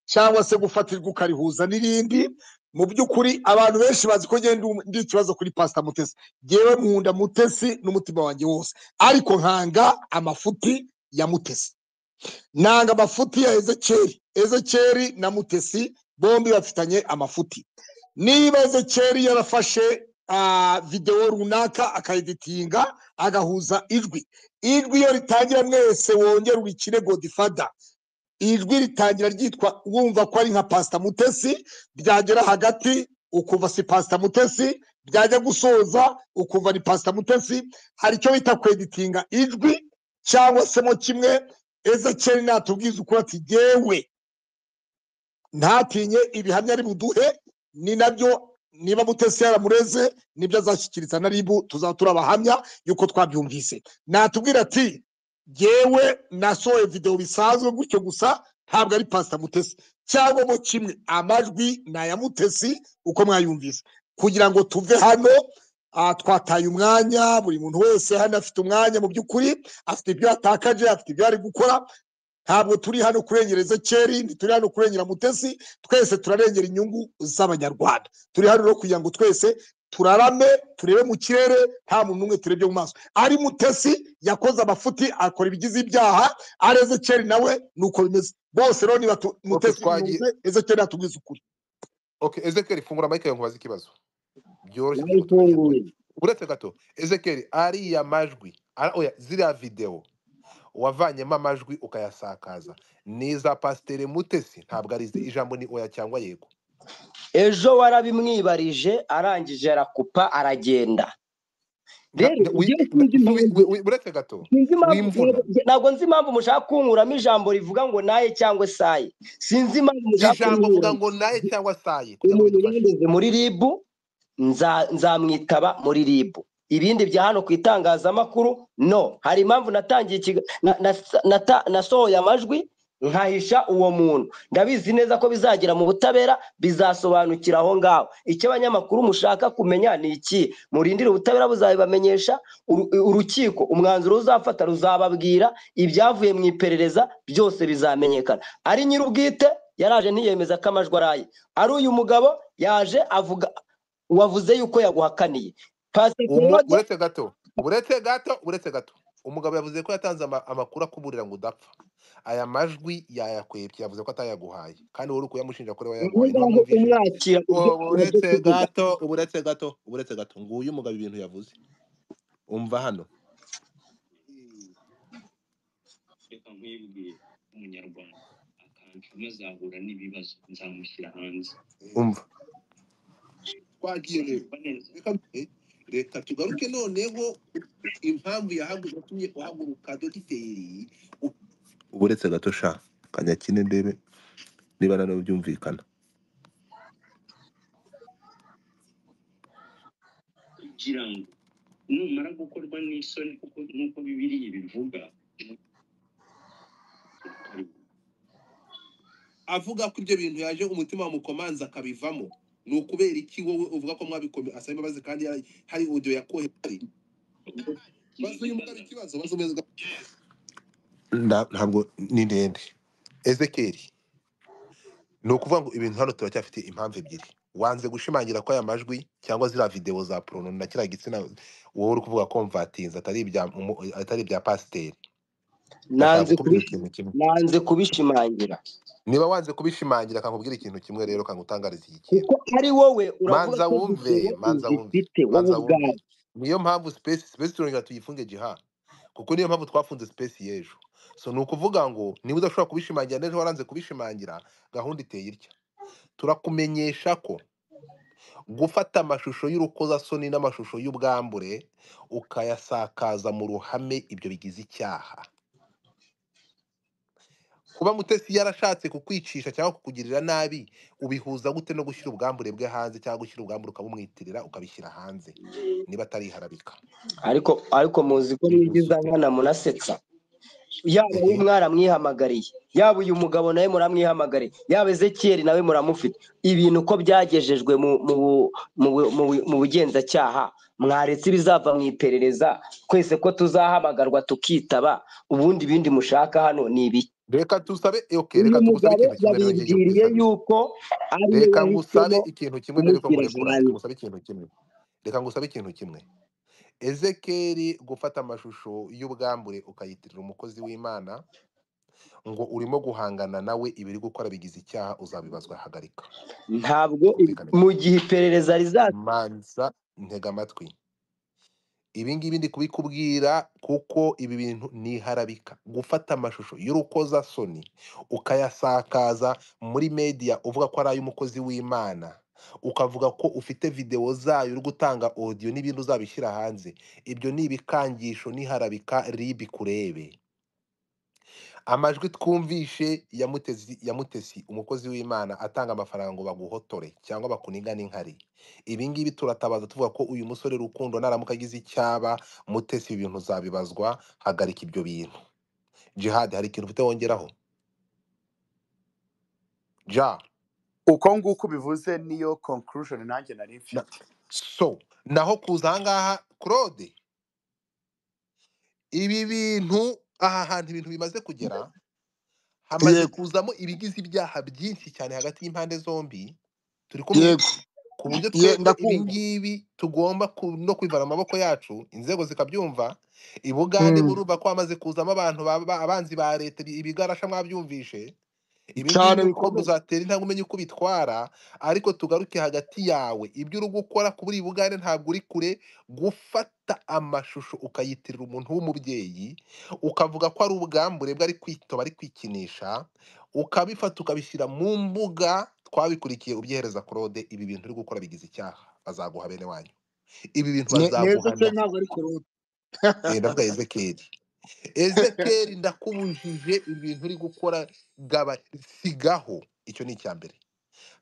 cyangwa se gufatirwa ukarihuza n'irindi. mu by'ukuri abantu benshi bazi ko ngenda ndi ikibazo kuri Pastor Mutesi. Jewe nkunda Mutesi n'umutima wanjye wose, ariko nkanga amafuti ya Mutesi, nanga amafuti ya Ezekiel na Mutesi, bombi bafitanye amafuti. Niba Ezekiel yarafashe video runaka akaeditinga agahuza ijwi iyo ritangira mwese wongera urikire Godfather, ijwi ritangira ryitwa wumva ko ari nka Pastor Mutesi, byagera hagati ukumva si Pastor Mutesi, byajya gusoza ukumva ni Pastor Mutesi. Hari cyo bita kweditinga ijwi cyangwa se mo kimwe. Ezekiel natubwiza ukuri ati jewe ntatinye ibihamya ari buduhe, ni nabyo niba Mutesi yaramureze nibyo azashyikiriza na ribu, tuzatura abahamya yuko twabyumvise. Natubwira ati jewe nasohoye video bisanzwe gutyo gusa, ntabwo ari Pastor Mutesi, cyangwa mo kimwe amajwi na ya Mutesi uko mwayumvise, kugira ngo tuve hano. Twataye umwanya, buri muntu wese hano afite umwanya, mu by'ukuri afite ibyo atakaje, afite ibyo ari gukora. Ntabwo turi hano kurengera Ezekiel, ntituri hano kurengera Mutesi, twese turarengera inyungu z'abanyarwanda. Turi hano kugira ngo twese turarame, turebe mu kirere, nta muntu umwe turebye mu maso. Ari Mutesi yakoze amafuti, akora ibigize ibyaha, ari Ezekiel nawe nuko bimeze. Bose rero ni Mutesi Ezekiel atubwiza ukuri. Okay, Ezekiel fungura mic yawe nkubaze ikibazo. Byoroshye. Uretse gato, Ezekiel ari amajwi, oya ziriya video wavanyemo amajwi ukayasakaza, niza Pasteur Mutesi, ntabwo ari ijambo ni oya cyangwa yego? Ejo warabimwibarije arangije arakupa aragenda. Rero uretse gato, ntabwo nzi impamvu mushaka kunkuramo ijambo rivuga ngo naye cyangwa saye. Sinzi impamvu mushaka ijambo vuga ngo naye cyangwa saye. Muri ribu nzamwitaba muri ribu. Ibindi bya hano ku itangazamakuru no. Hari impamvu natangiye nasohoye amajwi nkahisha uwo muntu. Ndabizi neza ko bizagera mu butabera, bizasobanukira aho ngaho. Icyo abanyamakuru mushaka kumenya ni iki, murindire ubutabera buzabibamenyesha. Urukiko umwanzuro uzafata ruzababwira, ibyavuye mu iperereza byose bizamenyekana. Ari nyir'ubwite yaraje ntiyemeza ko amajwi araye, ari uyu mugabo yaje avuga wavuze yuko yaguhakaniye. Uretse gato umugabo yavuze ko yatanze amakuru akuburira ngo udapfa. Aya majwi yayakwebye, yavuze ko atayaguhaye, kandi wowe uri kuyamushinja ko yayaguhaye. Uretse gato nguyu umugabo ibintu yavuze, umva hano. Reka nkwibwire umunyarwanda akancuma azahura n'ibibazo, nzamushyira hanze. Umva twagiye reka tugaruke noneho impamvu yatumye uhaguruka Dogiteri. Uretse gato sha kanyakine ndebe niba nano byumvikana. Kugira ngo numara gukorwa n'isoni, kuko nuko Bibiliya bivuga, avuga ko ibyo bintu yaje umutima wa mukomanza akabivamo. Ni ukubera iki wowe uvuga ko mwabikomeye asaba imbabazi kandi hari audio yakohe hari bazo y'umugabo ikibazo bazomeza ntabwo ni ndende. Ezekiel ni ukuvuga ngo ibintu hano turacyafite impamvu ebyiri. Wanze gushimangira ko aya majwi cyangwa zira video za prono na kira gitsina wowe uri kuvuga ko mvatinza atari ibya Pasteur. Nanze kubishimangira. Niba wanze kubishimangira kankubwira ikintu kimwe rero kangutangariza iki. Kuko ari wowe uravuga manza wumve. Niyo mpamvu space turongera tuyifunge jiha. Kuko niyo mpamvu twafunze space yejo. So ni ukuvuga ngo niba udashobora kubishimangira nejo waranze kubishimangira, gahunda iteye irya. Turakumenyesha ko gufata amashusho y'urukozasoni n'amashusho y'ubwambure ukayasakaza mu ruhame, ibyo bigize icyaha. Kuba Mutesi yarashatse kukwicisha cyangwa kukugirira nabi, ubihuza gute no gushyira ubwambure bwe hanze cyangwa gushyira ubwambure ukabumwitirira ukabishyira hanze niba atari harabika? Ariko muzi ko nigiza nkana munasetsa. Yaba uyu mwaramwihamagariye, yaba uyu mugabo nawe muramwihamagariye, yaba Ezekiel nawe muramufite. Ibintu ko byagejejwe mu bugenzacyaha, mwaretse bizava mu iperereza, twese ko tuzahamagarwa tukitaba. Ubundi bindi mushaka hano ni ibi. reka tusabe okay, uyu reka tugusabe mugabo ikintu kimwe rero ngiye yabibwiriye kwisabira. yuko ari we Reka ngusabe wahisemo ikintu kimwe mbere ko kumushyira ngurekura, nabi reka ngusabe ikintu kimwe. Reka ngusabe ikintu kimwe. Ezekeri gufata amashusho y'ubwambure ukayitirira umukozi w'Imana ngo urimo guhangana nawe ibiri gukora bigize icyaha, uzabibazwa. Hagarika. ntabwo Twumvikane mu gato. gihe iperereza rizaza Manza ntega amatwi. Ibi ngibi ndi kubikubwira kuko ibi bintu ni harabika. Gufata amashusho y'urukozasoni ukayasakaza muri media uvuga ko ari ay'umukozi w'Imana, ukavuga ko ufite video zayo uri gutanga audio n'ibintu uzabishyira hanze, ibyo ni ibikangisho n'iharabika ribi kurebe. Amajwi twumvishe ya Mutesi umukozi w'Imana atanga amafaranga ngo baguhotore cyangwa bakuniga n'inkari. Ibi ngibi turatabaza tuvuga ko uyu musore Rukundo naramuka agize icyaba, Mutesi ibi bintu uzabibazwa. Hagarika ibyo bintu. Jihad, hari ikintu ufite wongeraho? Ja. uko nguko bivuze niyo conclusion nanjye nari Na, mfite. so naho kuza ahangaha Claude, ibi bintu aha hantu ibintu bimaze kugera, hamaze yego kuzamo ibigize ibyaha byinshi cyane hagati y'impande zombi. Turi kumwe? yego Ku buryo twebwe ibi ndakumva ngibi tugomba no kwivana amaboko yacu, inzego zikabyumva. I Bugande murumva ko hamaze kuzamo abantu abanzi ba leta, ibigarasha mwabyumvishe. Ibi ngibi cyane nuko bikomeye muzatera intambwe umenye uko bitwara, ariko tugaruke hagati yawe. Ibyo uri gukora kuri Bugande ntabwo uri kure. Gufata amashusho ukayitirira umuntu w'umubyeyi, ukavuga ko ari ubwambure bwe ari kwitoba, ari kwikinisha, ukabifata ukabishyira mu mbuga. Twabikurikiye ubyihereza Claude. Ibi bintu uri gukora bigize icyaha, bazaguha bene wanyu. Ibi bintu neza bazaguhana. se ntabwo ari korode Ndavuga Ezekeri. Ezekeri, ndakubujije ibintu uri gukora, gaba sigaho. Icyo ni icya mbere.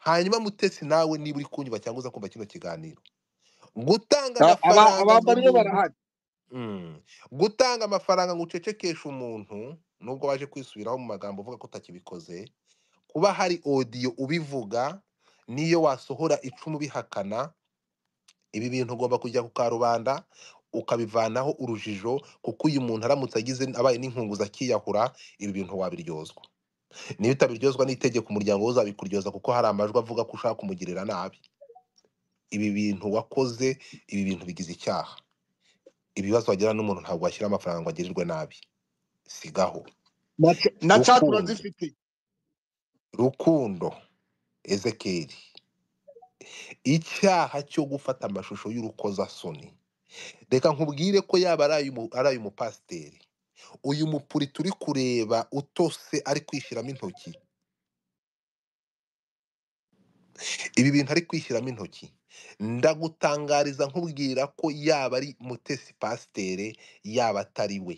Hanyuma Mutesi, nawe niba uri kunyumva cyangwa uza kumva kino kiganiro, gutanga amafaranga ngo abambariye umuntu barahari gutanga amafaranga ngo ucecekeshe umuntu, nubwo waje kwisubiraho mu magambo uvuga ko utakibikoze, kuba hari audio ubivuga, niyo wasohora icumu bihakana, ibi bintu ugomba kujya ku karubanda ukabivanaho urujijo, kuko uyu muntu aramutse agize abaye n'inkunguza akiyahura, ibi bintu wabiryozwa. Niba utabiryozwa n'itegeko, umuryango uzabikuryoza, kuko hari amajwi avuga ko ushaka kumugirira nabi. Ibi bintu wakoze, ibi bintu bigize icyaha. Ibibazo wagira n'umuntu ntabwo washyira amafaranga ngo agirirwe nabi. Sigaho. na cyatura zifite Rukundo, Ezekeri, icyaha cyo gufata amashusho y'urukozasoni, reka nkubwire ko yaba ari umupasiteri, uyu mupuri turi kureba utose ari kwishyiramo intoki, ibi bintu ari kwishyiramo intoki, ndagutangariza nkubwira ko yaba ari Mutesi pasiteri, yaba atari we,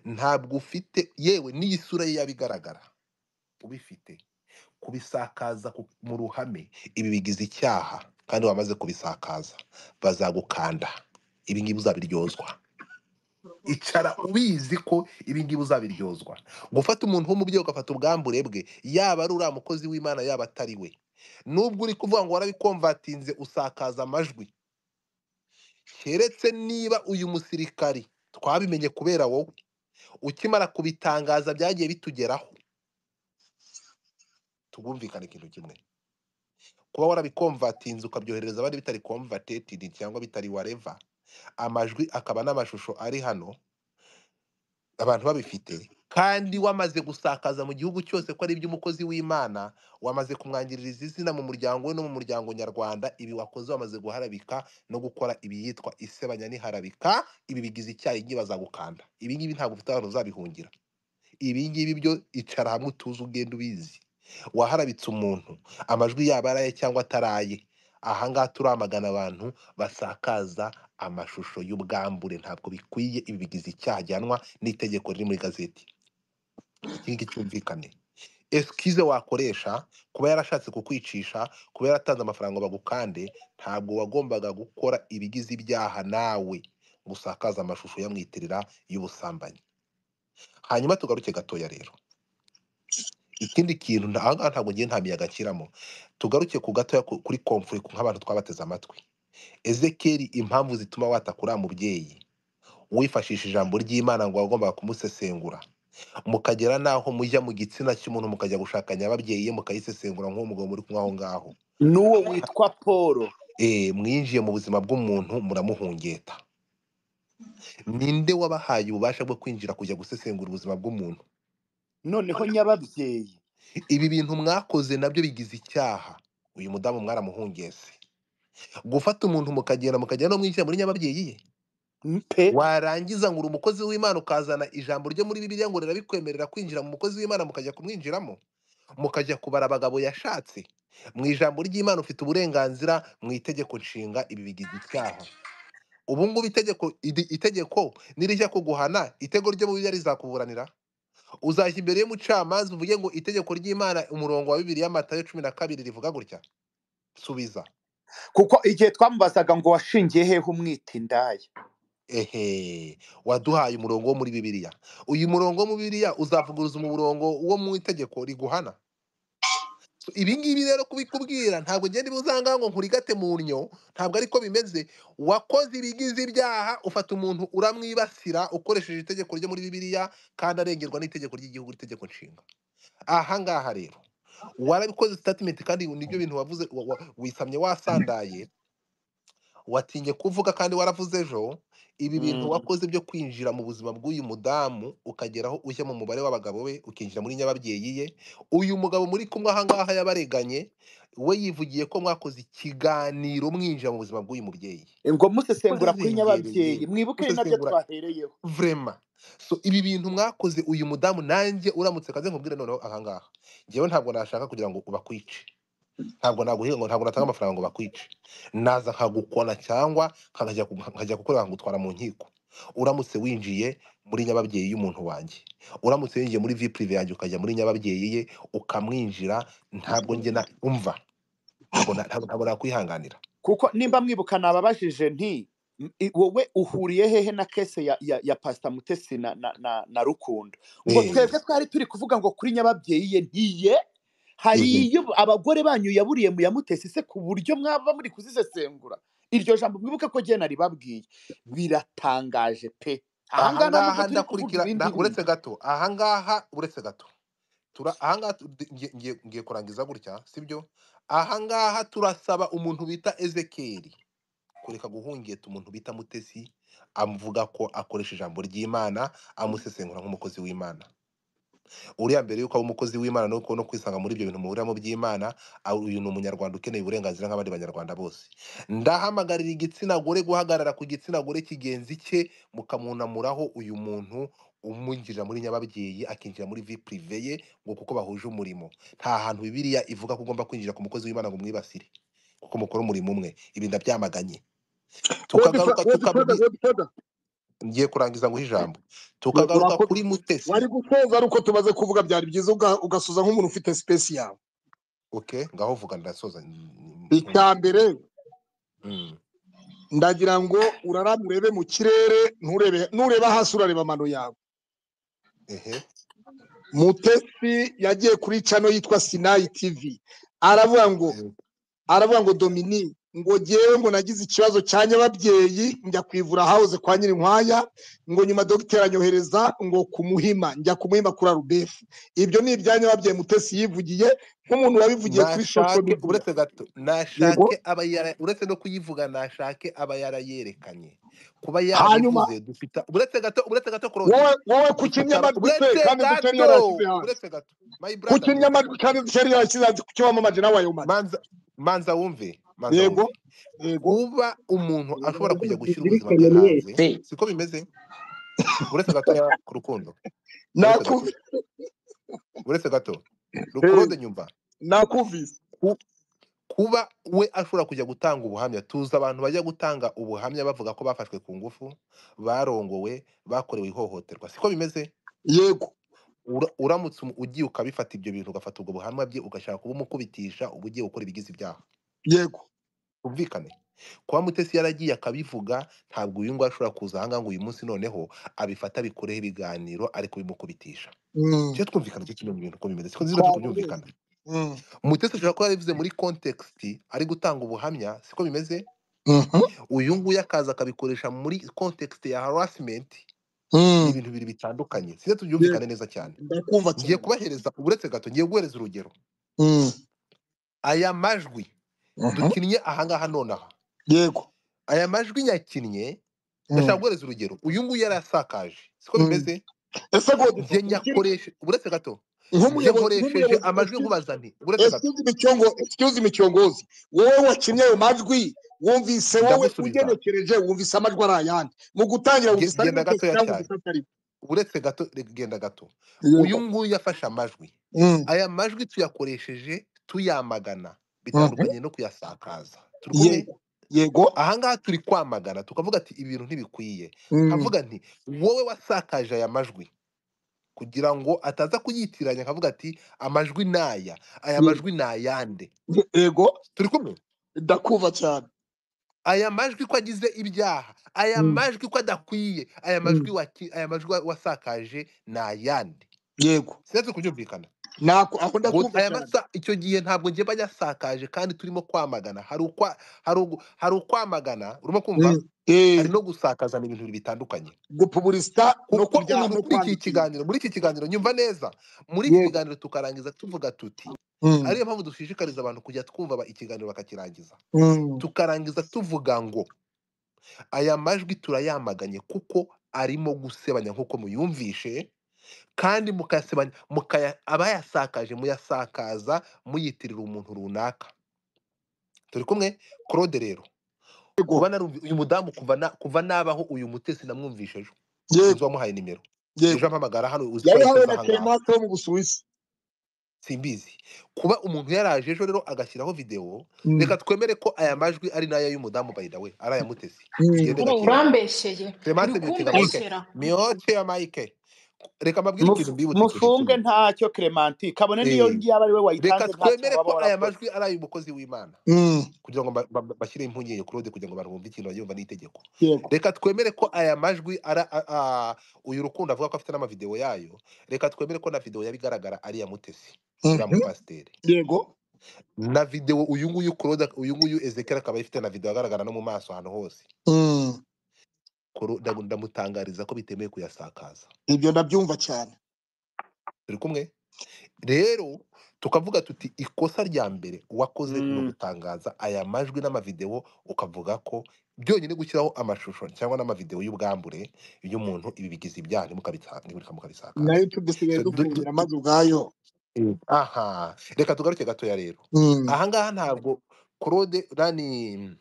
ntabwo ufite yewe n'isura ye yabigaragara ubifite. Kubisakaza mu ruhame, ibi bigize icyaha, kandi wamaze kubisakaza bazagukanda. Ibi ngibi uzabiryozwa. Icara ubizi ko ibi ngibi uzabiryozwa. Gufata umuntu w'umubyeyi ugafata ubwambure bwe, yaba ari uriya mukozi w'Imana yaba atari we, nubwo uri kuvuga ngo warabikomvatinze usakaza amajwi, keretse niba uyu musirikari twabimenye kubera wowe, ukimara kubitangaza byagiye bitugeraho. Tubumvikane ikintu kimwe, kuba warabikomvatinze ukabyohereza abandi bitari converted cyangwa bitari whatever, amajwi akaba n'amashusho ari hano abantu babifite, kandi wamaze gusakaza mu gihugu cyose ko ari iby'umukozi w'Imana, wamaze kumwangiririza izina mu muryango we no mu muryango nyarwanda. Ibi wakoze wamaze guharabika no gukora ibiyitwa isebanya n'iharabika. Ibi bigize icyaha, igihe bazagukanda. Ibi ngibi ntabwo ufite abantu uzabihungira. Ibi ngibi byo icara hamwe utuze ugenda ubizi. Waharabitse umuntu, amajwi yaba araye cyangwa ataraye. Ahangaha turamagana abantu basakaza amashusho y'ubwambure, ntabwo bikwiye. Ibi bigize icyaha gihanwa n'itegeko riri muri gazeti. Iki ngiki cyumvikane. Eskize wakoresha kuba yarashatse kukwicisha, kuba yaratanze amafaranga bagukande, ntabwo wagombaga gukora ibigize ibyaha nawe gusakaza amashusho yamwitirira y'ubusambanyi. Hanyuma tugaruke gatoya rero, ikindi kintu ntabwo ngiye nta miyaga kiramo, tugaruke ku gatoya kuri conflict nk'abantu twabateze amatwi. Ezekeri, impamvu zituma watakura mubyeyi wifashisha ijambo ry'Imana ngo wagombaga kumusesengura, mukagera naho mujya mu gitsina cy'umuntu mukajya gushakanya ababyeyi mukayisesengura nk'uwo mugabo muri kumwe aho ngaho. n'uwo witwa Paul Mwinjiye mu buzima bw'umuntu muramuhungeta. Ninde wabahaye ububasha bwo kwinjira kujya gusesengura ubuzima bw'umuntu? noneho nyababyeyi Ibi bintu mwakoze nabyo bigize icyaha. Uyu mudamu mwaramuhungese. Gufata umuntu mukagenda no mwinjira muri nyababyeyi ye, pe warangiza ngo uri umukozi w'Imana ukazana ijambo ryo muri Bibiliya ngo rirabikwemerera kwinjira mu mukozi w'Imana mukajya kumwinjiramo, mukajya kubara abagabo yashatse. Mu ijambo ry'Imana ufite uburenganzira, mu itegeko nshinga ibi bigize icyaha. Ubu ngubu itegeko nirijya kuguhana, itego ryo mu Bibiliya rizakuburanira. Uzajya imbere y'umucamanza uvuge ngo itegeko ry'Imana umurongo wa Bibiliya Matayo 12 rivuga gutya. Subiza. kuko igihe twamubazaga ngo washingiye hehe umwita indaya, Waduhaye umurongo wo muri Bibiliya. Uyu murongo wo mu Bibiliya uzavuguruza mu murongo wo mu itegeko riguhana. Ibi ngibi rero kubikubwira ntabwo ngende buzanga ngo nkurigate mu nnyo, ntabwo ariko bimeze. Wakoze ibigize ibyaha, ufata umuntu uramwibasira ukoresheje itegeko ryo muri Bibiliya kandi arengerwa n'itegeko ry'igihugu, itegeko nshinga. Aha ngaha rero warabikoze statement kandi nibyo bintu wavuze, wisamye wasandaye, watinye kuvuga kandi waravuze ejo. Ibi bintu wakoze byo kwinjira mu buzima bw'uyu mudamu ukageraho ujya mu mubare w'abagabo be ukinjira muri nyababyeyi ye. Uyu mugabo muri kumwe aha ngaha yabareganye, we yivugiye ko mwakoze ikiganiro mwinjira mu buzima bw'uyu mubyeyi. ngo musesengura kuri Wararengereye, nyababyeyi, mwibuke ni nabyo musesengura twahereyeho. vrema. So ibi bintu mwakoze uyu mudamu, nanjye uramutse kaze nkubwire noneho aha ngaha, njyewe ntabwo nashaka kugira ngo ubakwice, ntabwo naguhiga ngo ntabwo natanga amafaranga ngo bakwice. Naza nkagukona cyangwa nkajya gukorera nkagutwara mu nkiko. Uramutse winjiye muri nyababyeyi y'umuntu wanjye, uramutse winjiye muri vie prive yanjye ukajya muri nyababyeyi ye ukamwinjira, ntabwo njye umva, ntabwo nakwihanganira. kuko nimba mwibuka nababajije nti wowe uhuriye hehe na kese ya Pastor Mutesi na Rukundo, ngo twebwe twari turi kuvuga ngo kuri nyababyeyi ye ntiye hari iyo abagore banyu yaburiye mu yamutesi se ku buryo mwaba muri kuzisesengura. Iryo jambo mwibuke ko jye naribabwiye, biratangaje pe. Ahangaha ndakurikira, uretse gato, uretse gato, ahangaha ngiye kurangiza gutya, sibyo? Ahangaha turasaba umuntu bita Ezekeri kureka guhungeta umuntu bita Mutesi, amuvuga ko akoresha ijambo ry'Imana, amusesengura nk'umukozi w'Imana. Uriya mbere yuko aba umukozi w'Imana no kwisanga muri ibyo bintu muhuriramo by'Imana, uyu ni umunyarwanda ukeneye uburenganzira nk'abandi banyarwanda bose. Ndahamagarira igitsina gore guhagarara ku gitsina gore kigenzi cye, mukamunamuraho uyu muntu umwinjira muri nyababyeyi akinjira muri vie prive ye ngo kuko bahuje umurimo. Nta hantu Bibiliya ivuga ko ugomba kwinjira ku mukozi w'Imana ngo mwibasire kuko mukora umurimo umwe. Ibi ndabyamaganye. Tukagaruka ngiye kurangiza ngo ijambo, tukagaruka kuri Mutesi. Wari gusoza ari uko tumaze kuvuga, byari byiza ugasoza nk'umuntu ufite space yawe. Ngaho vuga, ndasoza. Icya mbere ndagira ngo urarame urebe mu kirere, nureba hasi urareba amano yawe. Mutesi yagiye kuri channel yitwa Sinai TV, aravuga ngo Dominique, ngo jewe ngo nagize ikibazo cya nyababyeyi njya kwivura house kwa Nyirinkwaya, ngo nyuma dogiteri anyohereza ngo kumuhima, njya kumuhima kuri Rubefu. Ibyo ni ibya nyababyeyi Mutesi yivugiye nk'umuntu wabivugiye kuri social media. Uretse gato, nashake uretse no kuyivuga, nashake aba yarayerekanye kuba yarabivuze. Dufita uretse gato wowe kukinyamajwi kandi dutari yarashyize hanze. Uretse gato, my brother, kukinyamajwi kandi dutari yarashyize hanze, kukiwamamaje nawe ayo manza wumve. Yego, kuba umuntu ashobora kujya gushyira ubuzima bwe hanze, siko bimeze. Uretse gato ku Rukundo, uretse gato Rukundo, nyumva nakuvise. Kuba we ashobora kujya gutanga ubuhamya, tuza abantu bajya gutanga ubuhamya bavuga ko bafashwe ku ngufu, barongowe, bakorewe ihohoterwa, siko bimeze. Yego, uramutse ugiye ukabifata ibyo bintu, ugafata ubwo buhamya bye ugashaka kuba umukubitisha, uba ugiye gukora ibigize ibyaha. Yego, umvikane. Kuba Mutesi yaragiye akabivuga, ntabwo uyu ngo ashobora kuza ahanga ngo uyu munsi noneho abifata bikoreho ibiganiro ari kubimukubitisha. Cyo twumvikana cyo kimwe mu bintu ko bimeze, siko nzira cyo kubyumvikana. Mutesi ashobora kuba yabivuze muri context ari gutanga ubuhamya, siko bimeze. Uyu nguyu akaza akabikoresha muri context ya harassment, ni ibintu bibiri bitandukanye size tubyumvikane neza cyane. ndakumva Ngiye cyane. kubahereza uretse gato, ngiye guhereza urugero. Aya majwi dukinnye ahangaha nonaha, Yego. aya majwi nyakinnye, ndashaka guhereza urugero. Uyu nguyu yarasakaje, siko bimeze. Ese gode Njye nyakoreshe uretse gato, njye nkoresheje amajwi nkubaza nti uretse gato. Excuse me Cyongozi, wowe wakinnye ayo majwi wumvise, wowe Ndagusubiza. ugenekereje wumvise amajwi ari ayandi, mu gutangira wumvise Genda gato ya cyane. Uretse gato, genda gato. Uyu nguyu yafashe amajwi, aya majwi tuyakoresheje tuyamagana, bitandukanye no kuyasakaza. Turi kumwe? Yego. Ahangaha turi kwamagana tukavuga ati ibintu ntibikwiye. Havuga nti wowe wasakaje aya majwi, kugira ngo ataza kuyitiranya akavuga ati amajwi naya, aya majwi nayande. Yego. Turi kumwe? Ndakuva cyane. Aya majwi ko agize ibyaha, aya majwi ko adakwiye, aya majwi wasakaje nayande. Yego. Sinzi kubyumvikana. Nako aho ndakumva aya cyane. masa icyo gihe ntabwo ngiye banyasakaje kandi turimo kwamagana. Hari ukwamagana, urimo kumva? Hari no gusakaza ibintu bitandukanye. Gupublicita no kurya no kwandika ikiganiro. Muri iki kiganiro nyumva neza. Muri iki kiganiro tukarangiza tuvuga tuti ariyo mpamvu dushishikariza abantu kujya twumva ikiganiro bakakirangiza. Tukarangiza tuvuga ngo aya majwi turayamaganye kuko arimo gusebanya nk'uko muyumvishe, kandi mukasebanya abayasakaje muyasakaza muyitirira umuntu runaka. Turi kumwe? Claude rero, kuba narumva uyu mudamu kuva nabaho uyu Mutesi namwumvishe ejo. Sinzi wamuhaye nimero. Ejo ampamagara hano mu Busuwisi. Simbizi. Kuba umuntu yaraje ejo rero agashyiraho video, reka twemere ko aya majwi ari nayo y'umudamu by the way, ari aya Mutesi. Urambesheye. Mioche ya Mike. Reka mabwire ikintu mbibutse. Mufunge ntacyo Clementine, kabone niyo ngiye abari we wayitanze. Reka twemere ko aya majwi ari ay'umukozi w'Imana, kugira ngo bashyire impunyiye Claude, kugira ngo abantu bumve ikintu bayumva n'itegeko. Reka twemere ko aya majwi uyu Rukundo avuga ko afite n'amavideo yayo. Reka twemere ko na video yabigaragara ari ya Mutesi, uriya mupasiteri. Yego. Na video uyu nguyu Claude, uyu nguyu Ezekiel akaba ifite na video agaragara no mu maso ahantu hose. Ndamutangariza ko bitemewe kuyasakaza. Ibyo ndabyumva cyane. Turi kumwe? Rero tukavuga tuti ikosa rya mbere wakoze no gutangaza aya majwi n'amavideo, ukavuga ko byonyine gushyiraho amashusho cyangwa n'amavideo y'ubwambure y'umuntu ibi bigize ibyaha mukabisakaza. Na YouTube dusigaye dufungira amazi ubwayo. Aha, reka tugaruke gato ya rero. Ahangaha ntabwo Claude rani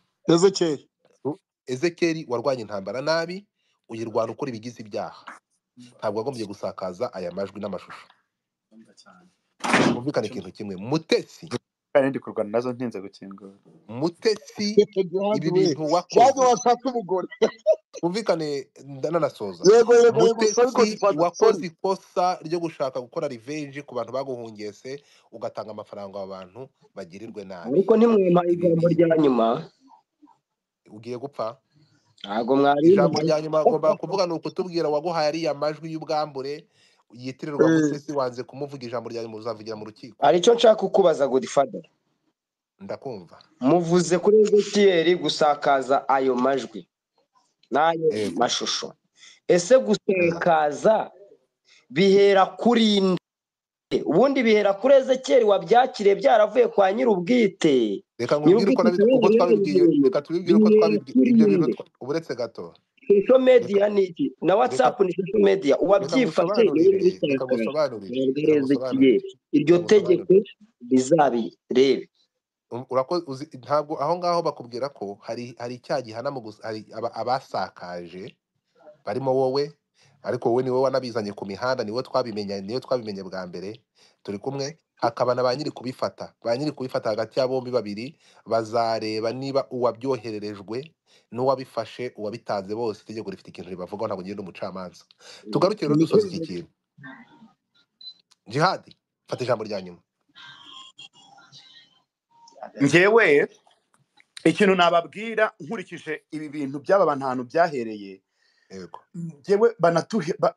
Ezekiel warwanye intambara nabi, uyirwana ukora ibigize ibyaha. Ntabwo wagombye gusakaza aya majwi n'amashusho. Kumvikana ikintu kimwe. Mutesi kandi ndi kurwana nazo ntinze gukingura. Mutesi ibi bintu wakoze. Kumvikane ndananasoza. Mutesi wakoze ikosa ryo gushaka gukora revenge ku bantu baguhungese, ugatanga amafaranga abantu bagirirwe nabi. Ariko ntimwema ijambo rya nyuma. Ugiye gupfa? Ntago mwari ijambo rya nyuma agomba kuvuga ni ukutubwira waguhaye ari amajwi y'ubwambure yitirirwa Mutesi, wanze kumuvuga ijambo rya nyuma uzavugira mu rukiko. Aricyo nshaka kukubaza Godfather. Ndakumva. Muvuze kuri Ezekiel gusakaza ayo majwi n'ayo mashusho. Ese gusakaza bihera kuri nde? Ubundi bihera kuri Ezekiel wabyakiriye byaravuye kwa nyir'ubwite. Reka nkubwire uko twabibwiye, reka tubibwire uko twabibwiye ibyo bintu uburetse gato. Social media ni iki? Na WhatsApp ni social media. Uwabyifashe iryo tegeko rizabirebe. Ntabwo aho ngaho bakubwira ko hari icyaha gihana mu abasakaje barimo wowe, ariko wowe ni wowe wanabizanye ku mihanda, niwe twabimenye bwa mbere. Turi kumwe, hakaba na ba nyiri kubifata. Ba nyiri kubifata hagati ya bombi babiri bazareba niba uwabyohererejwe n'uwabifashe uwabitanze bose itegeko rifite ikintu ribavugaho, ntabwo ngende umucamanza. Tugaruke rero dusoza iki kintu. Jihad, fata ijambo rya nyuma. Njyewe ikintu nababwira nkurikije ibi bintu by'aba bantu ahantu byahereye, njyewe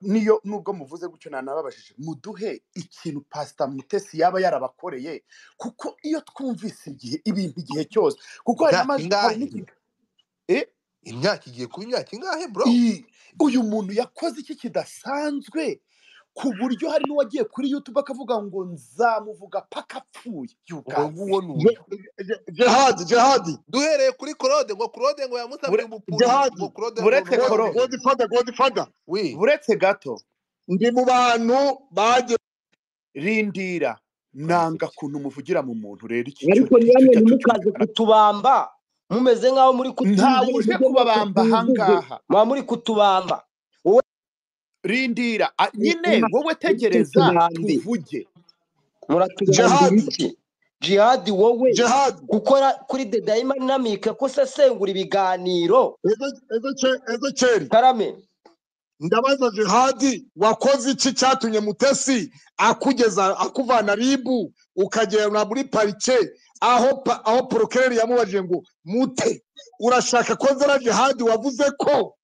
niyo nubwo muvuze gutyo nanababashije, muduhe ikintu Pastor Mutesi yaba yarabakoreye, kuko iyo twumvise igihe cyose, kuko hari imyaka igiye kuba imyaka ingahe bro? uyu muntu yakoze iki kidasanzwe ku buryo hari n'uwagiye kuri YouTube akavuga ngo nzamuvuga paka apfuye uwo ni jihadi duhereye kuri Claude ngo Claude ngo yamusabye umupuri ngo Claude buretse Godfather buretse gato ndi mu bantu baje rindira nanga kuntu muvugira mu muntu rero iki ariko nyamwe ntimukaze kutubamba mumeze nkaho muri ntawe uje kubabamba ahangaha muri kutubamba rindira nyine wowe tegereza tuvuge jihadi wowe gukora kuri The Dynamic ko sesengura ibiganiro Ezekiel karame ndabaza jihadi wakoze iki cyatumye Mutesi akuvana ribu ukagera muri parike aho procureur yamubajije ngo mute urashaka ko nzara jihadi wavuze ko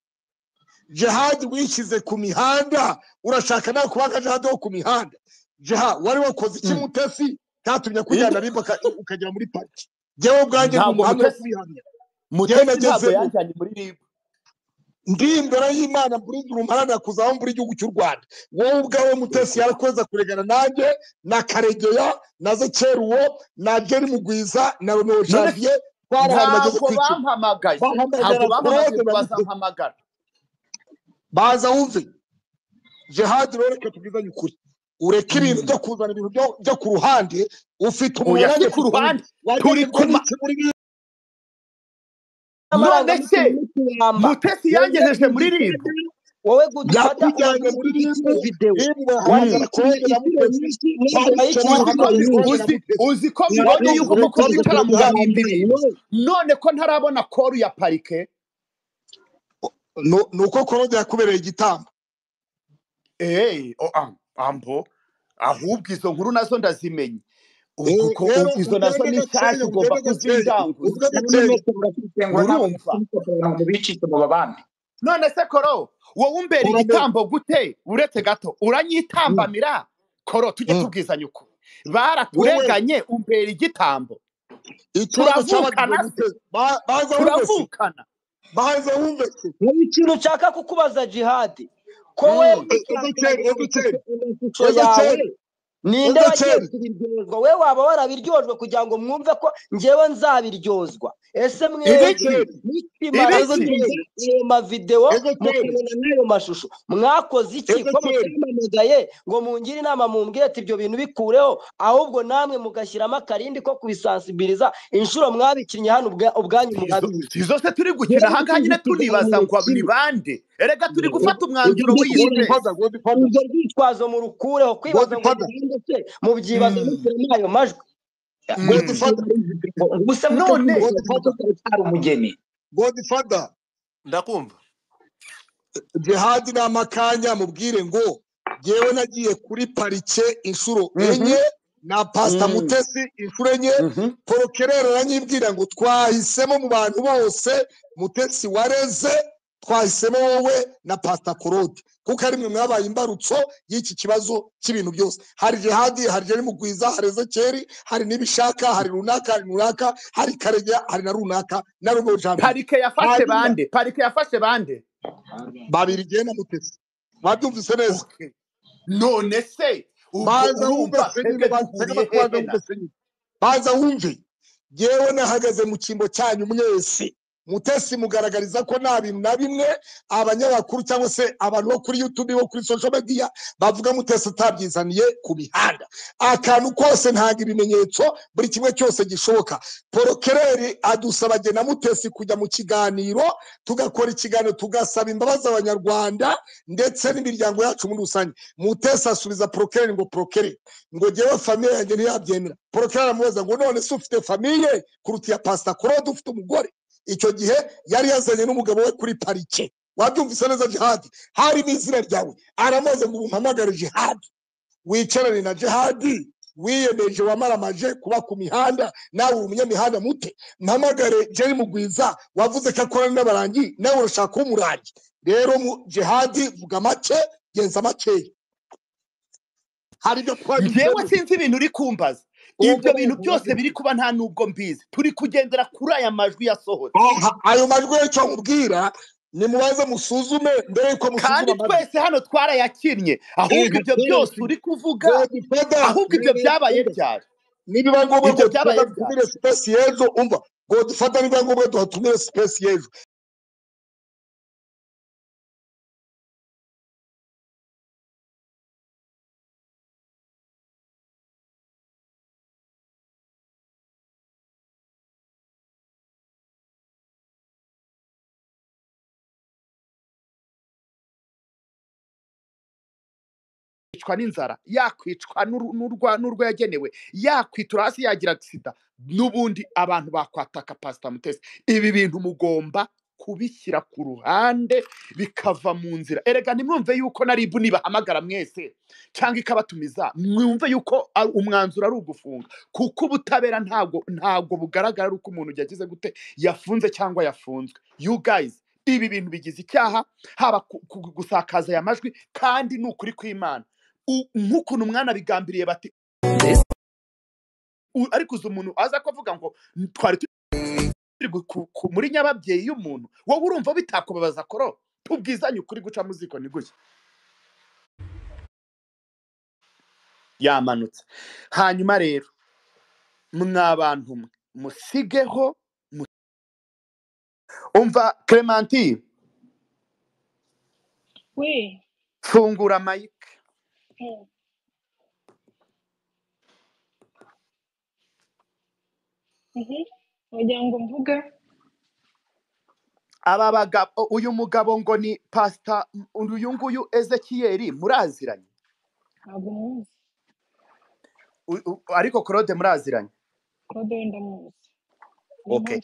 jihadi wishyize ku mihanda urashaka nawe kubaka jihadi wo ku mihanda wari wakoze iki Mutesi cyatumye kujyana ribu ukagera muri parike jewe ubwanjye mu muhanda wo kubihamya Mutesi ntabwo yajyanye muri ribu ndi imbere y'Imana muri rumarana kuzaho muri igihugu cy'u Rwanda wowe ubwawe Mutesi yarakoza kuregana nanjye na Karegeya na Zekeruwo na Jerry Mugwiza na Romeo Janvier ntabwo bampamagaye bazampamagara baza wumve jihadi rero reka tubwizanye ukuri ureke ibintu byo kuzana ibintu byo ku ruhande ufite umwanya ku ruhande turi kuma none se Mutesi yangejeje muri ribu wowe gudufata muri video uzi ko bibonye yuko muko bitara mu indirimbo none ko ntarabona koru ya parike nuko Claude yakubereye igitambo ambo ahubwo izo nkuru nazo ndazimenye izo nazo ni nshyashya ugomba kuzindanguza none se koro wowe umbera igitambo gute uretse gato uranyitambamira koro tujye tubwizanya uko barakureganye umbera igitambo turavukana baze wumve ikintu nshaka kukubaza jihadi ko wewe ninde wagiye kubiryozwa we waba warabiryojwe kugira ngo mwumve ko ngewe nzabiryozwa ese mwebwe iyo mavideo mukabona n'ayo mashusho mwakoze iki ko mutamamagaye ngo mungire inama mumbwire ati ibyo bintu bikureho ahubwo namwe mugashyiramo akarindi ko kubisansibiliza inshuro mwabikinnye hano ubwanyu mugabizi izo se turi gukina ahangaha nyine tunibaza ngo ni bande erega turi gufata umwanzuro w'iyindi ibyo rwitwazo mu rukureho kwibaza ngo mubyibaza n'ayo majwi none Godfather ndakumva jihadi n'amakanya mubwire ngo jewe nagiye kuri parike inshuro enye na Pastor Mutesi inshuro enye procureur aranyibwira ngo twahisemo mu bantu bose Mutesi wareze twahisemo wowe na Pastor Claude kuko ari mwe mwabaye imbarutso y'iki kibazo cy'ibintu byose hari jihadi hari Jerry Mugwiza hari Ezekiel hari nibishaka hari runaka hari Karegeya hari na runaka na Romeo Janvier parike yafashe bande babiri gihe na Mutesi babyumvise neza none se baza wumve yewe nahagaze mu kimbo cyanyu mwese Mutesi mugaragariza ko nta bintu na bimwe abanyamakuru cyangwa se abantu bo kuri YouTube bo kuri social media bavuga Mutesi atabyizaniye ku bihanda akantu kose ntaga ibimenyetso buri kimwe cyose gishoboka procureur adusaba na Mutesi kujya mu kiganiro tugakora ikiganiro tugasaba imbabazi abanyarwanda ndetse n'imiryango yacu muri rusange Mutesi asubiza procureur ngo procureur ngo jewe famille yanjye ntiyabyemera procureur amubaza ngo none se ufite famille kuruti ya Pastor Claude ufite umugore icyo gihe yari yazanye n'umugabo we kuri parike wabyumvise neza jihadi harimo izina ryawe aramoze ngo umpamagare jihadi wicarane na jihadi wiyemeje wamaramaje kuba ku mihanda nawe umunyamihanda mute mpamagare Jerry Mugwiza wavuze ko akorana n'abarangi nawe urashaka kuba umurangi rero mu jihadi vuga make genza makeya hari ibyo njyewe sinzi ibintu uri kumbaza ibyo bintu byose biri kuba nta nubwo mbizi turi kugendera kuri aya majwi yasohotse ayo majwi y'icyo nkubwira nimubaze musuzume mbere yuko musuzuma kandi amajwi twese hano twarayakinnye ahubwo ibyo byose uri kuvuga godfather ahubwo ibyo byabaye ryari nibiba ngombwa ibyo byabaye godfather dutumire space y'ejo umva godfather nibiba ngombwa dutumire space y'ejo yakwicwa n'inzara yakwicwa n'urwo yagenewe yakwitura hasi yagira sida n'ubundi abantu bakwataka Pastor Mutesi ibi bintu mugomba kubishyira ku ruhande bikava mu nzira erega nimwumve yuko na ribu nibahamagara mwese cyangwa ikabatumiza mwumve yuko umwanzuro ari ugufunga kuko ubutabera ntabwo bugaragara uko umuntu yagize gute yafunze cyangwa yafunzwe you guys ibi bintu bigize icyaha haba gusakaza aya majwi kandi ni ukuri kw'Imana nk'ukuntu umwana bigambiriye bati ariko uzi umuntu aza kuvuga ngo twari muri nyababyeyi y'umuntu wowe urumva bitakubabaza koro tubwizanye ukuri guca muziko ni gutya yamanutse hanyuma rero mwabantu mwe musigeho umva Clementine we fungura mic wagira ngo mvuge aba bagabo uyu mugabo ngo ni Pastor uyu nguyu Ezekiel muraziranye ntabwo muzi ariko Claude muraziranye Claude wenda muzi okay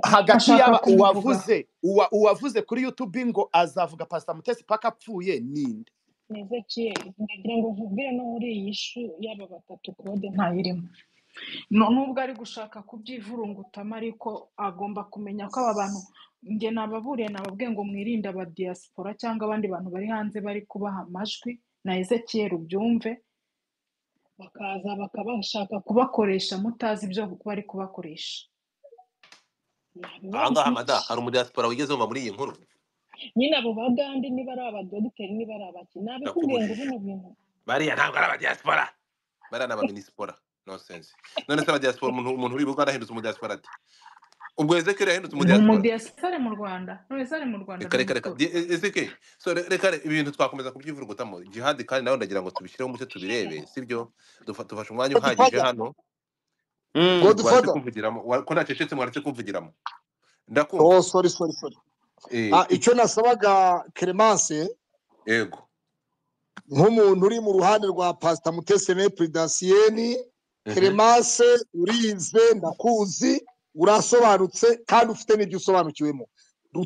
hagati y'aba uwavuze kuri YouTube ngo azavuga Pastor Mutesi paka apfuye ninde ni Ezekiel ndagira ngo nkubwire no muri iyi shu y'aba batatu Claude ntayirimo nubwo ari gushaka kubyivurungutamo ariko agomba kumenya ko aba bantu njye nababuriye nababwiye ngo mwirinde aba diaspora cyangwa abandi bantu bari hanze bari kubaha amajwi na Ezekiel ubyumve bakaza bakabashaka kubakoresha mutazi ibyo bari kubakoresha ahangaha mada hari umudiaspora wigeze wumva muri iyi nkuru nyine abo bagande niba ari abadogiteri niba ari abaki nabikubwiye ngo bino bintu bariya ntabwo ari abadiaspora bariya ni abaminisipora no sense none se abadiaspora umuntu uri Buganda ahindutse umudiaspora ati ubwo Ezekiel yahindutse umudiaspora mu Rwanda none se ari mu Rwanda reka Ezekiel so reka ibintu twakomeza kubyivurugutamo jihad kandi nawe ndagira ngo tubishireho umucyo tubirebe sibyo dufashe umwanya uhagije hano kumvugiramo ko nacecetse mwaretse kumvugiramo ndakumva sorry icyo nasabaga Clemence yego nk'umuntu uri mu ruhande rwa Pastor Mutesi Prudentienne Clemence urize ndakuzi urasobanutse kandi ufite n'ibyo usobanukiwemo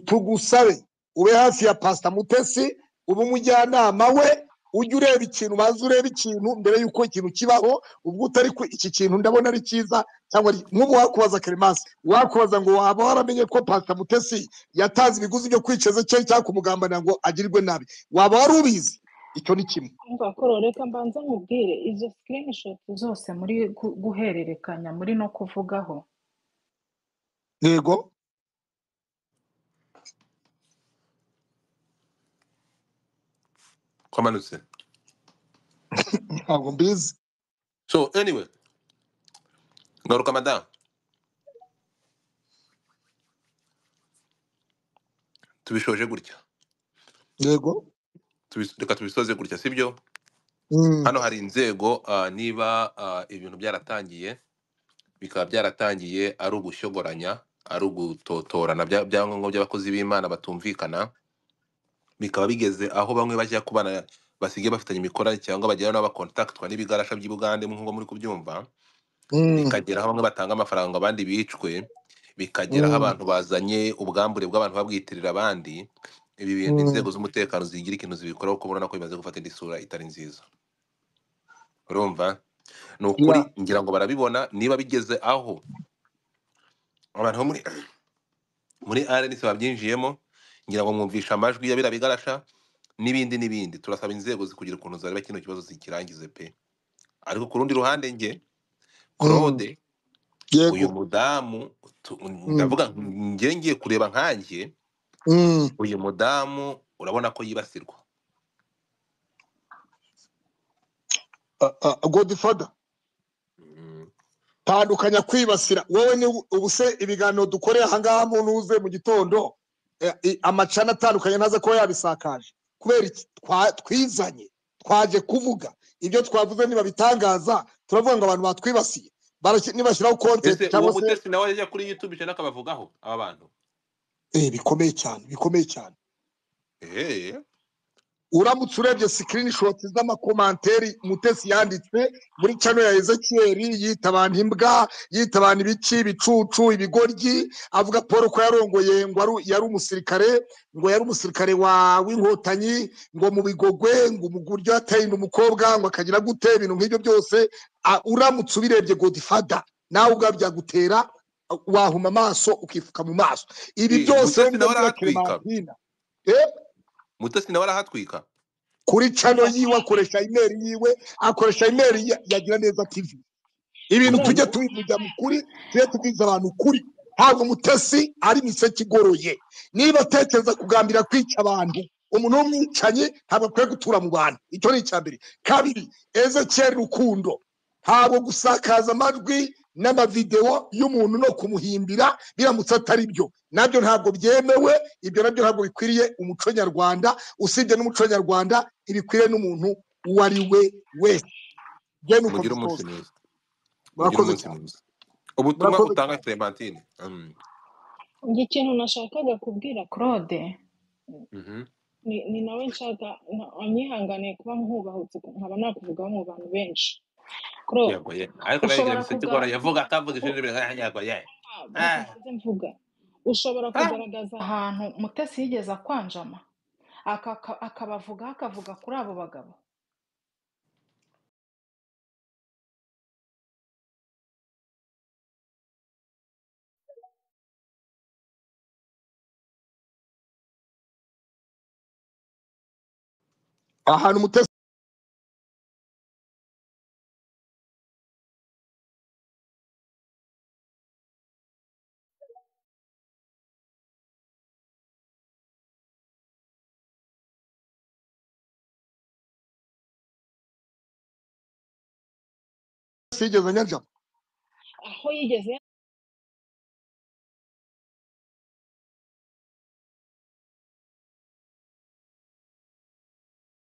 tugusabe ube hafi ya Pastor Mutesi ube umujyanama we ujye ureba ikintu maze ureba ikintu mbere y'uko ikintu kibaho ubwo utari iki kintu ndabona ari cyiza cyangwa nk'ubu wakubaza Clemence wakubaza ngo waba waramenye ko Pastor Mutesi yatanze ibiguzi byo kwiceza cyangwa kumugambanira ngo agirirwe nabi waba wari ubizi icyo ni kimwe reka mbanza nkubwire izo screenshot zose muri guhererekanya muri no kuvugaho yego kwamanutse ntabwo mbizi so anyway ngaruka madam tubishoje gutya yego reka tubisoze gutya sibyo hano hari inzego niba ibintu byaratangiye bikaba byaratangiye ari ugushyogoranya ari ugutotorana byangombwa by'abakozi b'Imana batumvikana bikaba bigeze aho bamwe bajya kubana basigaye bafitanye imikoranire cyangwa bagera n'abakontaktwa n'ibigarasha by'i Bugande nk'uko muri kubyumva bikagera aho bamwe batanga amafaranga abandi bicwe bikagera aho abantu bazanye ubwambure bw'abantu babwitirira abandi ibi bintu inzego z'umutekano zigira ikintu zibikoraho kuko ubona ko bimaze gufata indi sura itari nziza urumva ni ukuri ngira ngo barabibona niba bigeze aho abantu muri RNC babyinjiyemo ngira ngo mwumvisha amajwi ya bira bigarasha n'ibindi turasaba inzego zikugira ukuntu zareba kino kibazo zikirangize pe ariko ku rundi ruhande nge Claude uyu mudamu ndavuga ngiye kureba nkanjye uyu mudamu urabona ko yibasirwa. Godfather tandukanya kwibasira wowe ni ubuse ibiganiro dukoreye ahangaha muntu uze mu gitondo amacana atandukanye ntaza ko yabisakaje kubera iki twizanye twaje kuvuga ibyo twavuze niba bitangaza turavuga ngo abantu batwibasiye nibashyiraho content cyangwa se Mutesi nawe yajya kuri YouTube cyane akabavugaho aba bantu bikomeye cyane uramutse urebye screenshot z'amakomanteri Mutesi yanditse muri channel ya Ezekiel yita abantu imbwa yita abantu ibiki bicucu ibigoryi avuga Paul ko yarongoye ngo yari umusirikare w'inkotanyi ngo mu bigogwe ngo umuguryo atayinda umukobwa ngo akagira gute ibintu nk'ibyo byose uramutse ubirebye Godfather nawe ubwabyagutera wahuma amaso ukifuka mu maso ibi byose Mutesi nawe arahatwika kuri channel yiwe akoresha email yiwe akoresha email yagira neza TV ibintu tujye tubivuga mu kuri tujye tubiza abantu kuri ntabwo Mutesi ari miseke igoroye niba atekereza kugambira kwica abantu umuntu w'umwicanyi ntabwo akwiye gutura mu bantu icyo ni icyambere kabiri Ezekiel Rukundo ntabwo gusakaza amajwi n'amavideo y'umuntu no kumuhimbira biramutse atari byo nabyo ntabwo byemewe ibyo nabyo ntabwo bikwiriye umuco nyarwanda usibye n'umuco nyarwanda ibikwiriye n'umuntu uwo ari we wese mugira umunsi mwiza murakoze cyane ubutumwa utanga Clementine njye ikintu nashakaga kubwira Claude ni nawe nshaka anyihanganiye kuba nkubahutse nkaba nakuvugaho mu bantu benshi ushobora kugaragaza ahantu Mutesi yigeze akwanjama akavuga kuri abo bagabo ahantu Mutesi yigeze nyanja aho yigeze